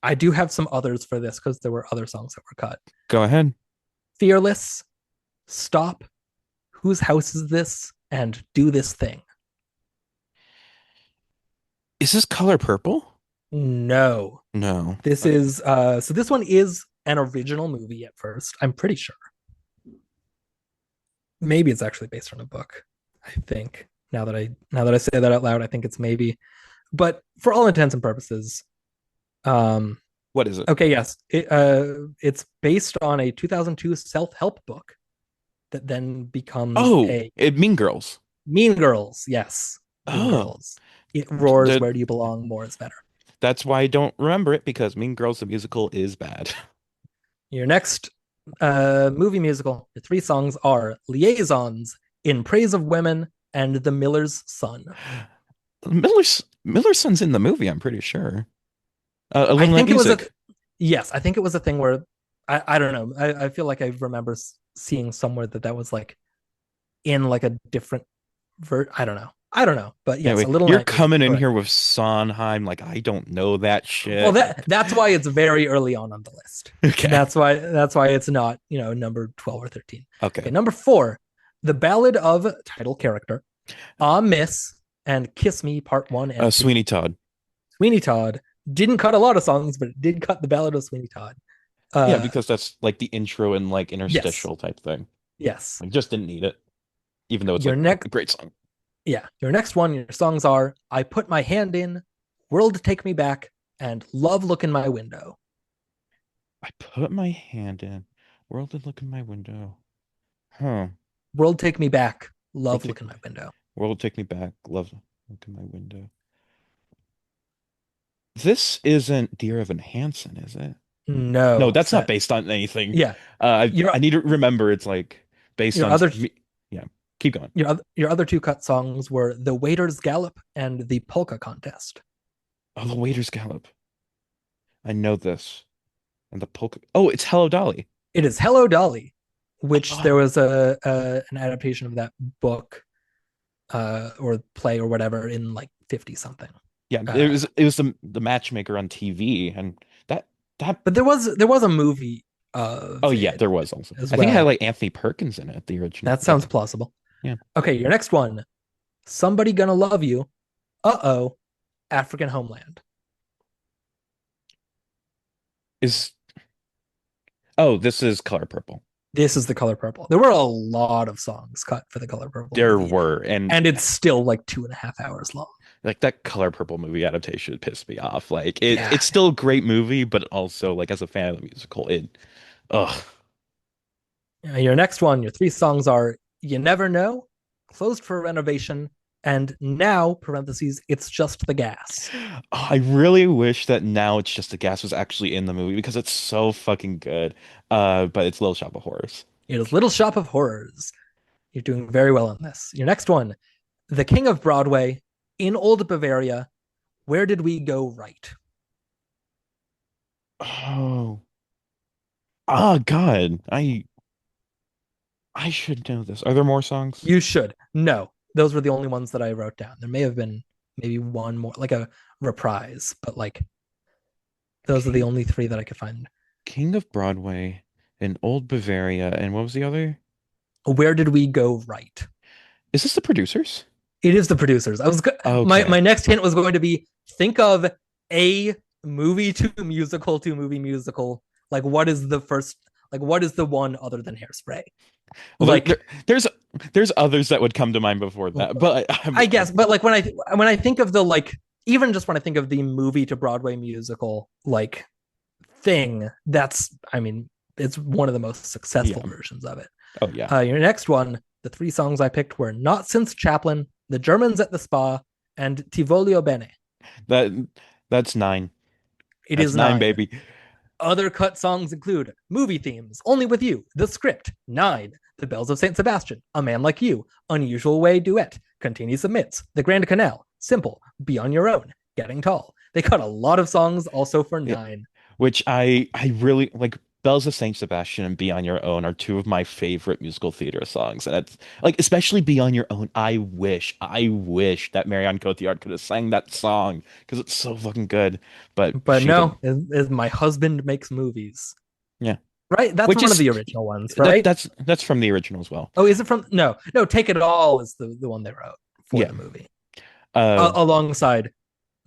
I do have some others for this because there were other songs that were cut. Go ahead. Fearless, Stop, Whose House Is This, and Do This Thing. Is this Color Purple? No. This is so this one is an original movie at first, I'm pretty sure. Maybe it's actually based on a book, I think. Now that I say that out loud, I think it's maybe. But for all intents and purposes, what is it? Okay, yes. It's based on a 2002 self-help book that then becomes Mean Girls. Mean Girls, yes. Mean Girls. It Roars, Where Do You Belong, More Is Better. That's why I don't remember it, because Mean Girls the musical is bad. Your next movie musical, the 3 songs are Liaisons, In Praise of Women, and The Miller's Son. Miller's son's in the movie, I'm pretty sure. A I little night think it was a music. yes. I think it was a thing where I don't know. I feel like I remember seeing somewhere that was like in like a different I don't know. I don't know. But yes, Anyway, a little you're night music. coming in Correct. here with Sondheim, like I don't know that Well, shit. that's why it's very early on the list. Okay. That's why it's not, number 12 or 13. Okay, Okay. number 4, The Ballad of Title Character, Ah Miss, and Kiss Me Part 1 and 2. Sweeney Todd. Sweeney Todd didn't cut a lot of songs, but it did cut The Ballad of Sweeney Todd. Yeah, Uh, because that's like the intro and like yes, interstitial type thing. yes. Like just didn't need it, even though it's Your like next, a great song. yeah, your next one. Your songs are "I Put My Hand In," "World Take Me Back," and "Love Look in My Window." I put my hand in. World did look in my window. Huh. "World Take Me Back," World "Love Look take in My window." World take me back. Love look in my window. This isn't Dear Evan Hansen, is it? No, No, that's not based on anything. yeah. Your I need to remember it's like based your on other me. Yeah, keep going. your other two cut songs were "The Waiter's Gallop" and "The Polka Contest." Oh, the Waiter's Gallop. I know this. And the polka. Oh, it's Hello Dolly. It is "Hello Dolly," which there Oh, was an adaptation of that book or play or whatever in like 50 something. yeah. Uh, It was the matchmaker on TV, and that. but there was a movie Oh of yeah, it there was also. as I think it had well. like Anthony Perkins in it, the original. That sounds plausible. Yeah. Okay, your next one. "Somebody Gonna Love You." Uh-oh. "African Homeland." Is Oh, this is Color Purple. This is The Color Purple. There were a lot of songs cut for The Color Purple There movie, were, and and it's still like 2.5 hours long. like that Color Purple movie adaptation pissed me off. Like Yeah. it's still a great movie, but also like as a fan of the musical, ugh. Your next one, your three songs are "You Never Know," "Closed for Renovation," and "Now," parentheses, "It's Just the Gas." Oh, I really wish that Now It's Just a Gas was actually in the movie because it's so fucking good. But it's Little Shop of Horrors. It is "Little Shop of Horrors." You're doing very well on this. Your next one, "The King of Broadway," "In Old Bavaria," "Where Did We Go Right?" Oh, oh God, I should know this. Are there more songs? You should. No, those were the only ones that I wrote down. There may have been maybe one more, like a reprise, but like those are the King, only three that I could find. King of Broadway and Old Bavaria, and what was the other? "Where Did We Go Right?" Is this the producers? It is the producers. My Okay. next hint was going to be, think of a movie to movie musical. Like what is the first? Like what is the one other than Hairspray? Well, Like there's others that would come to mind before that, but I guess, but like when I think of the like even just when I think of the movie to Broadway musical like thing, that's I mean it's one of the most successful yeah. versions of it. Oh yeah. Your next one, the three songs I picked were "Not Since Chaplin," "The Germans at the Spa," and "Ti Voglio Bene." That that's nine. It That's is nine, 9. baby. Other cut songs include "Movie Themes," "Only with You," "The Script," "9," "The Bells of St. Sebastian," "A Man Like You," "Unusual Way Duet," "Contini Submits," "The Grand Canal," "Simple," "Be on Your Own," "Getting Tall." They cut a lot of songs also for Yeah. 9. Which I really like. Bells of Saint Sebastian and Be on Your Own are two of my favorite musical theater songs, and it's like especially Be on Your Own. I wish that Marianne Cotillard could have sang that song because it's so fucking good, but But she no, didn't. is "My Husband Makes Movies." Yeah, Right? That's which one of is the original ones, right? that's from the original as well. Oh, is it from? No, no. "Take It All" is the one they wrote for Yeah. the movie, Uh, alongside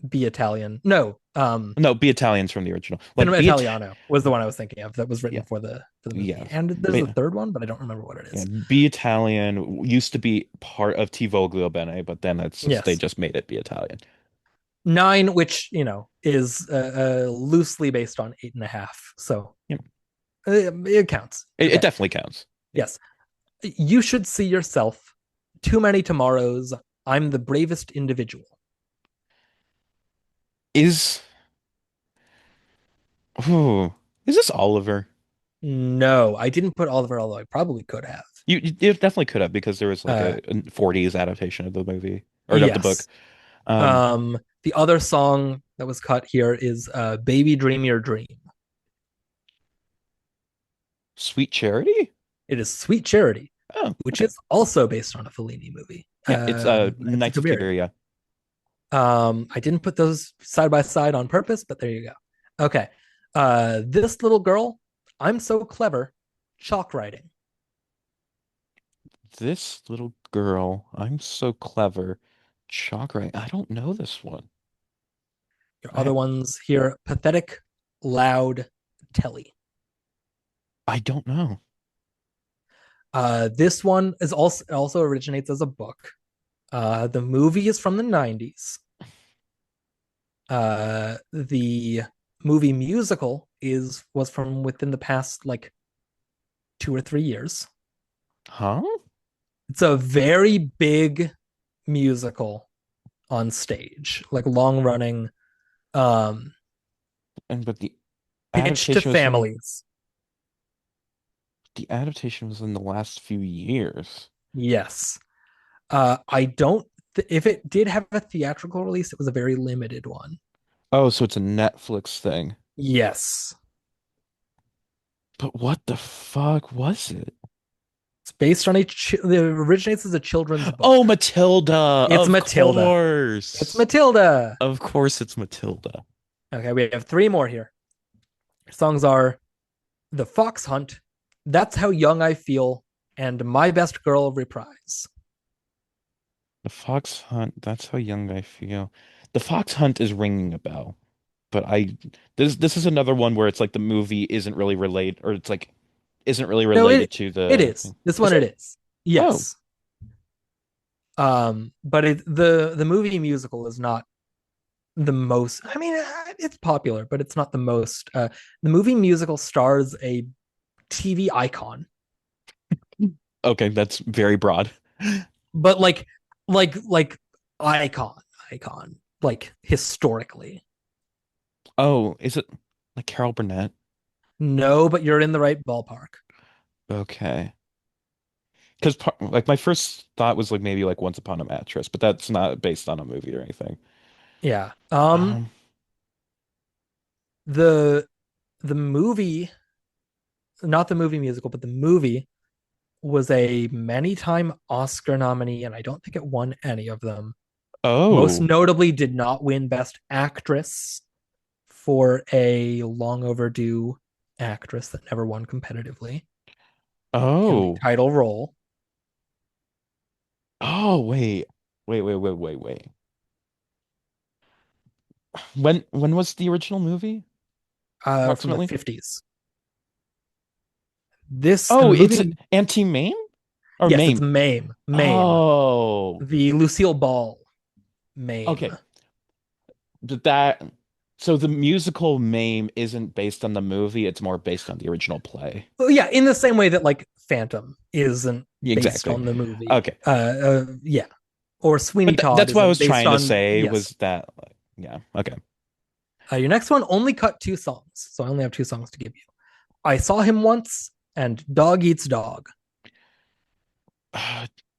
"Be Italian." No, no, Be Italian's from the original. Like "Cinema Be It. Italiano" was the one I was thinking of that was written Yeah, for the movie. yeah. And there's a Be, third one, but I don't remember what it yeah, is. Be Italian used to be part of Ti Voglio Bene, but then they Yes, just made it Be Italian. 9, which is loosely based on 8.5, so Yeah, it counts. it Okay. definitely counts. Yes, "You Should See Yourself," "Too Many Tomorrows," "I'm the Bravest Individual." Is Oh, is this Oliver? No, I didn't put Oliver, although I probably could have. You definitely could have because there was like Uh, a 40s adaptation of the movie or of the book. yes. Um, The other song that was cut here is Baby Dream Your Dream. Sweet Charity? It is Sweet Charity, Oh, which okay. is also based on a Fellini movie. Yeah, it's It's Knights of Cabiria. Cabiria. I didn't put those side by side on purpose, but there you go. Okay. This little girl, I'm so clever, chalk writing. This little girl, I'm so clever. Chalk right. I don't know this one. Your I other ones here, pathetic, loud, telly. I don't know. This one is also originates as a book. The movie is from the 90s. The movie musical was from within the past like 2 or 3 years. Huh? It's a very big musical on stage, like long running, um, And but pitch to adaptation was in families. the adaptation was in the last few years. Yes. I don't, if it did have a theatrical release, it was a very limited one. Oh, so it's a Netflix thing. Yes. But what the fuck was it? It's based on it originates as a children's book. Oh, Matilda. It's Of Matilda. It's course. Matilda. Of course it's Matilda. Okay, we have three more here. Songs are The Fox Hunt, That's How Young I Feel, and My Best Girl Reprise. The Fox Hunt, that's how young I feel. The Fox Hunt is ringing a bell. But I this is another one where it's like the movie isn't really related or it's like isn't really No, related to it the is. This Is one it it? is. Oh. Yes. But the movie musical is not the most. I mean, it's popular, but it's not the most. The movie musical stars a TV icon, Okay, that's very broad. but like icon, like historically. Oh, is it like Carol Burnett? No, but you're in the right ballpark. Okay. Because like my first thought was like maybe like Once Upon a Mattress, but that's not based on a movie or anything. Yeah. Um, The the movie, not the movie musical, but the movie was a many-time Oscar nominee, and I don't think it won any of them. Most oh, notably, did not win Best Actress for a long overdue actress that never won competitively in the oh, title role. oh, wait. When was the original movie? From the Approximately? 50s. This and Oh, the it's movie, Auntie Mame or yes, it's Mame? Mame, Oh, the Lucille Ball Mame. okay. But that so the musical Mame isn't based on the movie, it's more based on the original play. Well, yeah, in the same way that like Phantom isn't Yeah, based exactly. on the movie. Okay. Yeah, or Sweeney But Todd that's what I isn't was based trying to on. say Yes. was that yeah, okay. Your next one only cut two songs, so I only have two songs to give you. I Saw Him Once and Dog Eats Dog.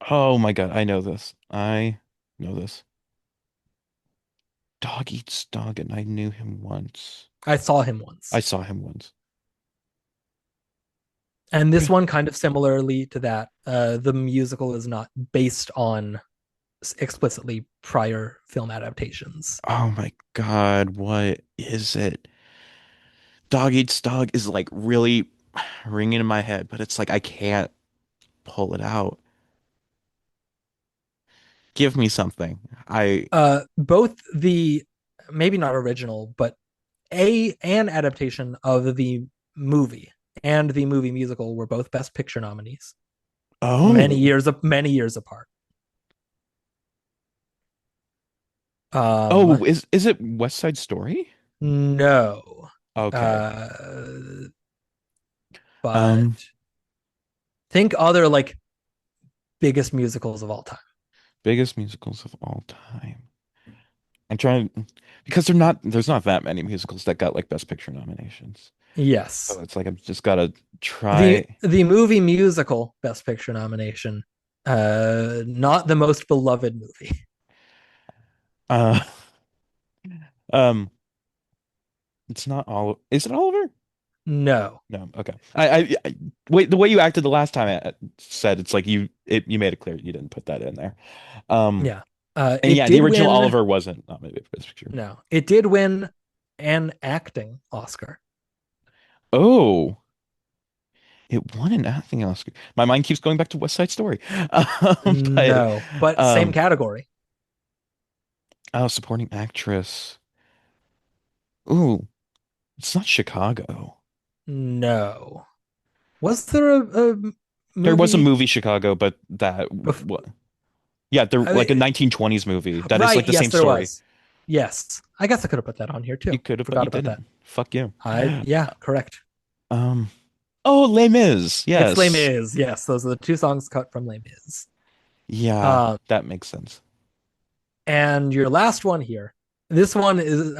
Oh my God, I know this. I know this. Dog eats dog, and I knew him once. I Saw Him I Once. saw him once. And this one, kind of similarly to that, the musical is not based on explicitly prior film adaptations. Oh my God, what is it? Dog eats dog is like really ringing in my head, but it's like I can't pull it out. Give me something. I Both the maybe not original, but an adaptation of the movie and the movie musical were both Best Picture nominees. oh Many years apart. oh is it West Side Story? No, Okay. uh, but Um, think other like biggest musicals of all time. biggest musicals of all time. I'm trying because there's not that many musicals that got like Best Picture nominations. So Yes, it's like I've just gotta the try. the movie musical Best Picture nomination, not the most beloved movie. Uh, um, it's not all. Is it Oliver? No. No. Okay. Wait. The way you acted the last time I said it's like you made it clear you didn't put that in there. Um, Yeah. and It yeah, the did original win. Oliver wasn't nominated for Best Picture. No, it did win an acting Oscar. Oh, it won an acting Oscar. My mind keeps going back to West Side Story. But No, but same um, category. oh, supporting actress. Ooh, it's not Chicago. No. Was there a There was a movie? movie Chicago, but what? Yeah, there I like a mean, 1920s movie that is right. like the Yes, same there story. was. Yes. I guess I could have put that on here You too. could have, but Forgot you about that. didn't. Fuck you. Yeah, correct. Um. Oh, Les Mis. It's Les Yes. Mis. Yes, those are the two songs cut from Les Mis. Yeah, Um, that makes sense. and your last one here. This one is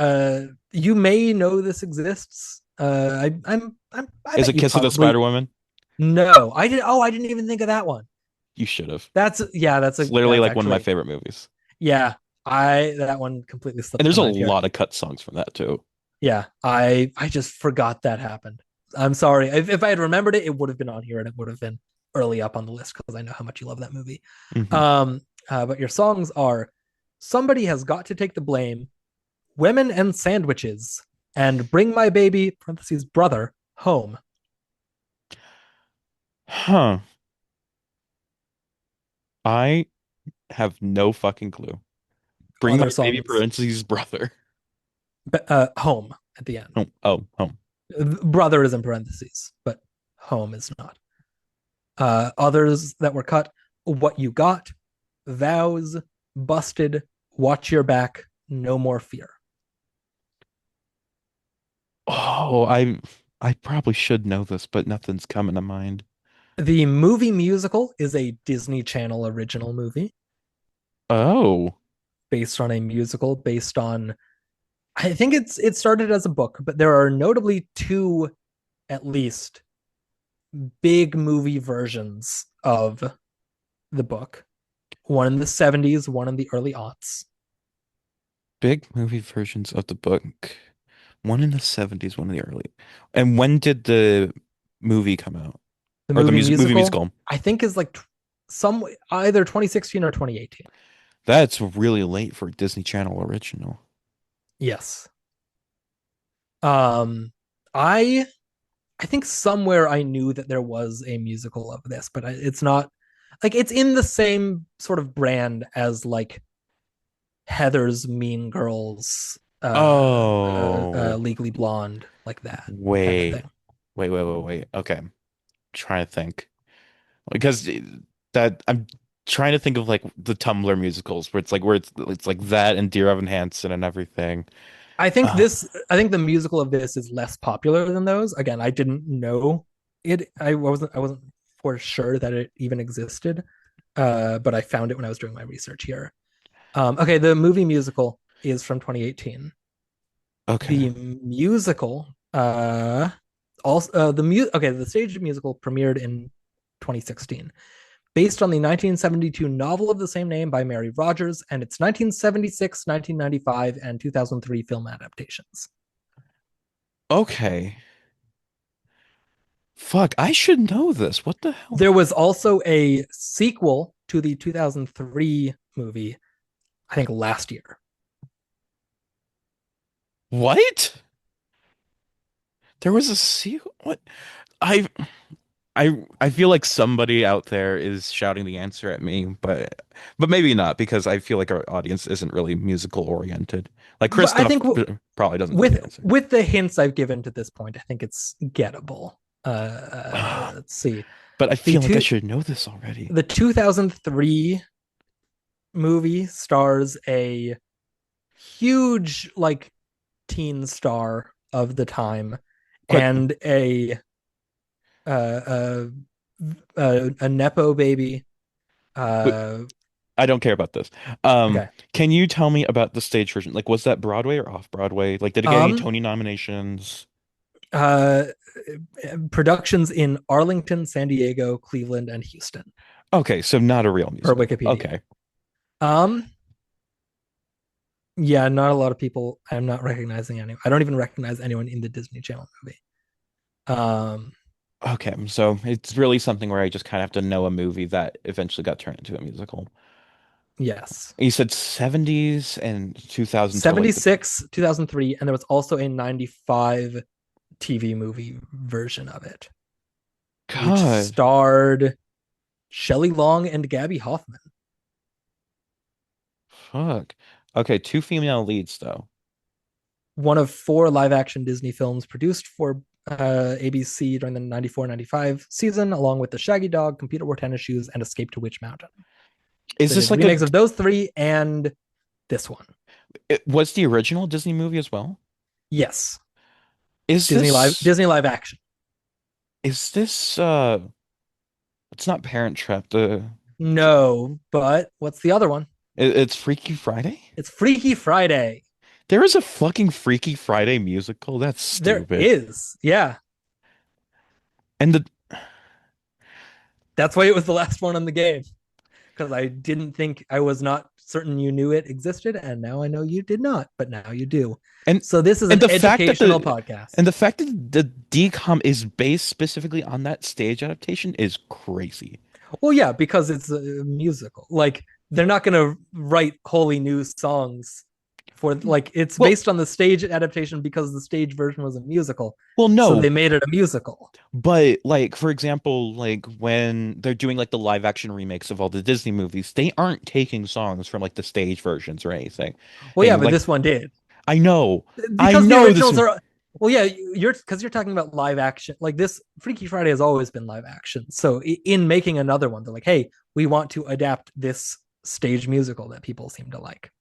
you may know this exists. I Is bet it you've Kiss of the probably Spider Woman? no. I didn't even think of that one. You should have. It's literally That's like one of my actually favorite movies. yeah. I that one completely And slipped my there's a mind here. lot of cut songs from that too. Yeah, I just forgot that happened. I'm sorry. If I had remembered it, it would have been on here and it would have been early up on the list because I know how much you love that movie. Hmm. But your songs are "Somebody Has Got to Take the Blame," "Women and Sandwiches," and "Bring My Baby (parentheses brother) Home." Huh. I have no fucking clue. Bring my Other baby songs, parentheses brother. "Home" at the end. Home. Brother is in parentheses, but "Home" is not. Others that were cut: "What You Got," "Vows," "Busted," "Watch Your Back," "No More Fear." Oh, I probably should know this, but nothing's coming to mind. The movie musical is a Disney Channel original movie Oh, based on a musical based on I think it started as a book, but there are notably two at least big movie versions of the book. One in the 70s, one in the early aughts. big movie versions of the book. One in the 70s, one in the early. And when did the movie come out? The Or the movie movie musical, musical? I think, is like some either 2016 or 2018. That's really late for a Disney Channel original. Yes. Um, I I think somewhere I knew that there was a musical of this, but it's not like it's in the same sort of brand as like Heather's Mean Girls, Oh, Legally Blonde, like that type of wait. thing. Wait. Okay. I'm trying to think. Because that I'm trying to think of like the Tumblr musicals where it's like that and Dear Evan Hansen and everything. Uh, I think the musical of this is less popular than those. Again, I didn't know it. I wasn't for sure that it even existed. But I found it when I was doing my research here. Okay, the movie musical is from 2018. okay. The musical, also the stage musical premiered in 2016, based on the 1972 novel of the same name by Mary Rogers and its 1976, 1995, and 2003 film adaptations. Okay. Fuck, I should know this. What the hell? There was also a sequel to the 2003 movie, I think last year. What? There was a sequel? What? I I feel like somebody out there is shouting the answer at me, but maybe not because I feel like our audience isn't really musical oriented. Like But I Krista think probably doesn't know the answer. with the hints I've given to this point, I think it's gettable. Let's see. But I The feel like I two should know this already. the 2003 movie stars a huge like teen star of the time But and uh, a nepo baby. but Uh, I don't care about this. Um, okay. can you tell me about the stage version? Like, was that Broadway or off Broadway? Like, did it get any Um. Tony nominations? Uh. Productions in Arlington, San Diego, Cleveland, and Houston, Okay, so not a real per musical. Wikipedia. Okay. Um. Yeah, not a lot of people. I'm not recognizing anyone. I don't even recognize anyone in the Disney Channel movie. Um, Okay, so it's really something where I just kind of have to know a movie that eventually got turned into a musical. yes. You said 70s and 2000s were like the 76, 2003, and there was also a 95 TV movie version of it, which God, starred Shelley Long and Gabby Hoffman. fuck. Okay, two female leads though. One of four live action Disney films produced for ABC during the 94-95 season, along with The Shaggy Dog, Computer Wore Tennis Shoes, and Escape to Witch Mountain. Is So this did like a remakes of those three and this one. was the original Disney movie as well? Yes. Is Disney live action. this it's not Parent Trap, No, but what's the other one? it's Freaky Friday? It's Freaky Friday. There is a fucking Freaky Friday musical? That's There stupid. is. Yeah. And the That's why it was the last one on the game. Because I was not certain you knew it existed, and now I know you did not, but now you do. and So this is and an the fact that educational podcast. and the fact that the DCOM is based specifically on that stage adaptation is crazy. Well, yeah, because it's a musical. Like they're not going to write wholly new songs for like it's Well, based on the stage adaptation because the stage version was a musical. well, So no, they made it a musical. but like for example, like when they're doing like the live action remakes of all the Disney movies, they aren't taking songs from like the stage versions or anything. Well, yeah, And but like this one did. I know, I Because the know this. originals are well, yeah, you're talking about live action. Like this Freaky Friday has always been live action. So in making another one, they're like, hey, we want to adapt this stage musical that people seem to like.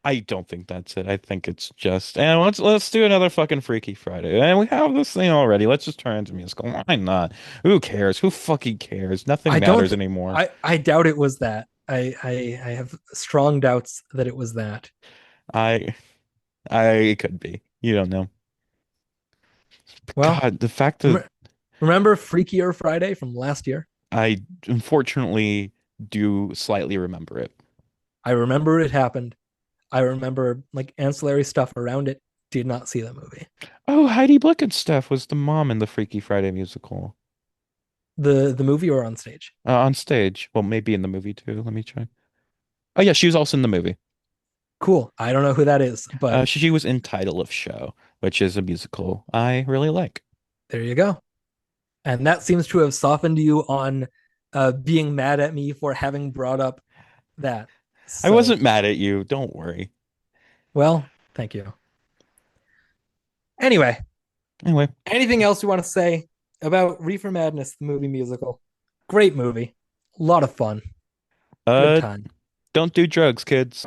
I don't think that's it. I think it's just and let's do another fucking Freaky Friday. And we have this thing already. Let's just turn it into musical. Why not? Who cares? Who fucking cares? Nothing I don't matters anymore. I doubt it was that. I have strong doubts that it was that. I it could be. You don't know. Well, God, the fact that remember Freakier Friday from last year? I unfortunately do slightly remember it. I remember it happened. I remember like ancillary stuff around it. Did not see the movie. Oh, Heidi Blickenstaff was the mom in the Freaky Friday musical. The movie or on stage? On stage. Well, maybe in the movie too. Let me check. Oh yeah, she was also in the movie. Cool. I don't know who that is, but She was in Title of Show, which is a musical I really like. there you go. And that seems to have softened you on being mad at me for having brought up that. I So, wasn't mad at you. Don't worry. well, thank you. Anyway, Anyway, anything else you want to say about Reefer Madness, the movie musical? Great movie. A lot of fun. Good uh, time. don't do drugs, kids.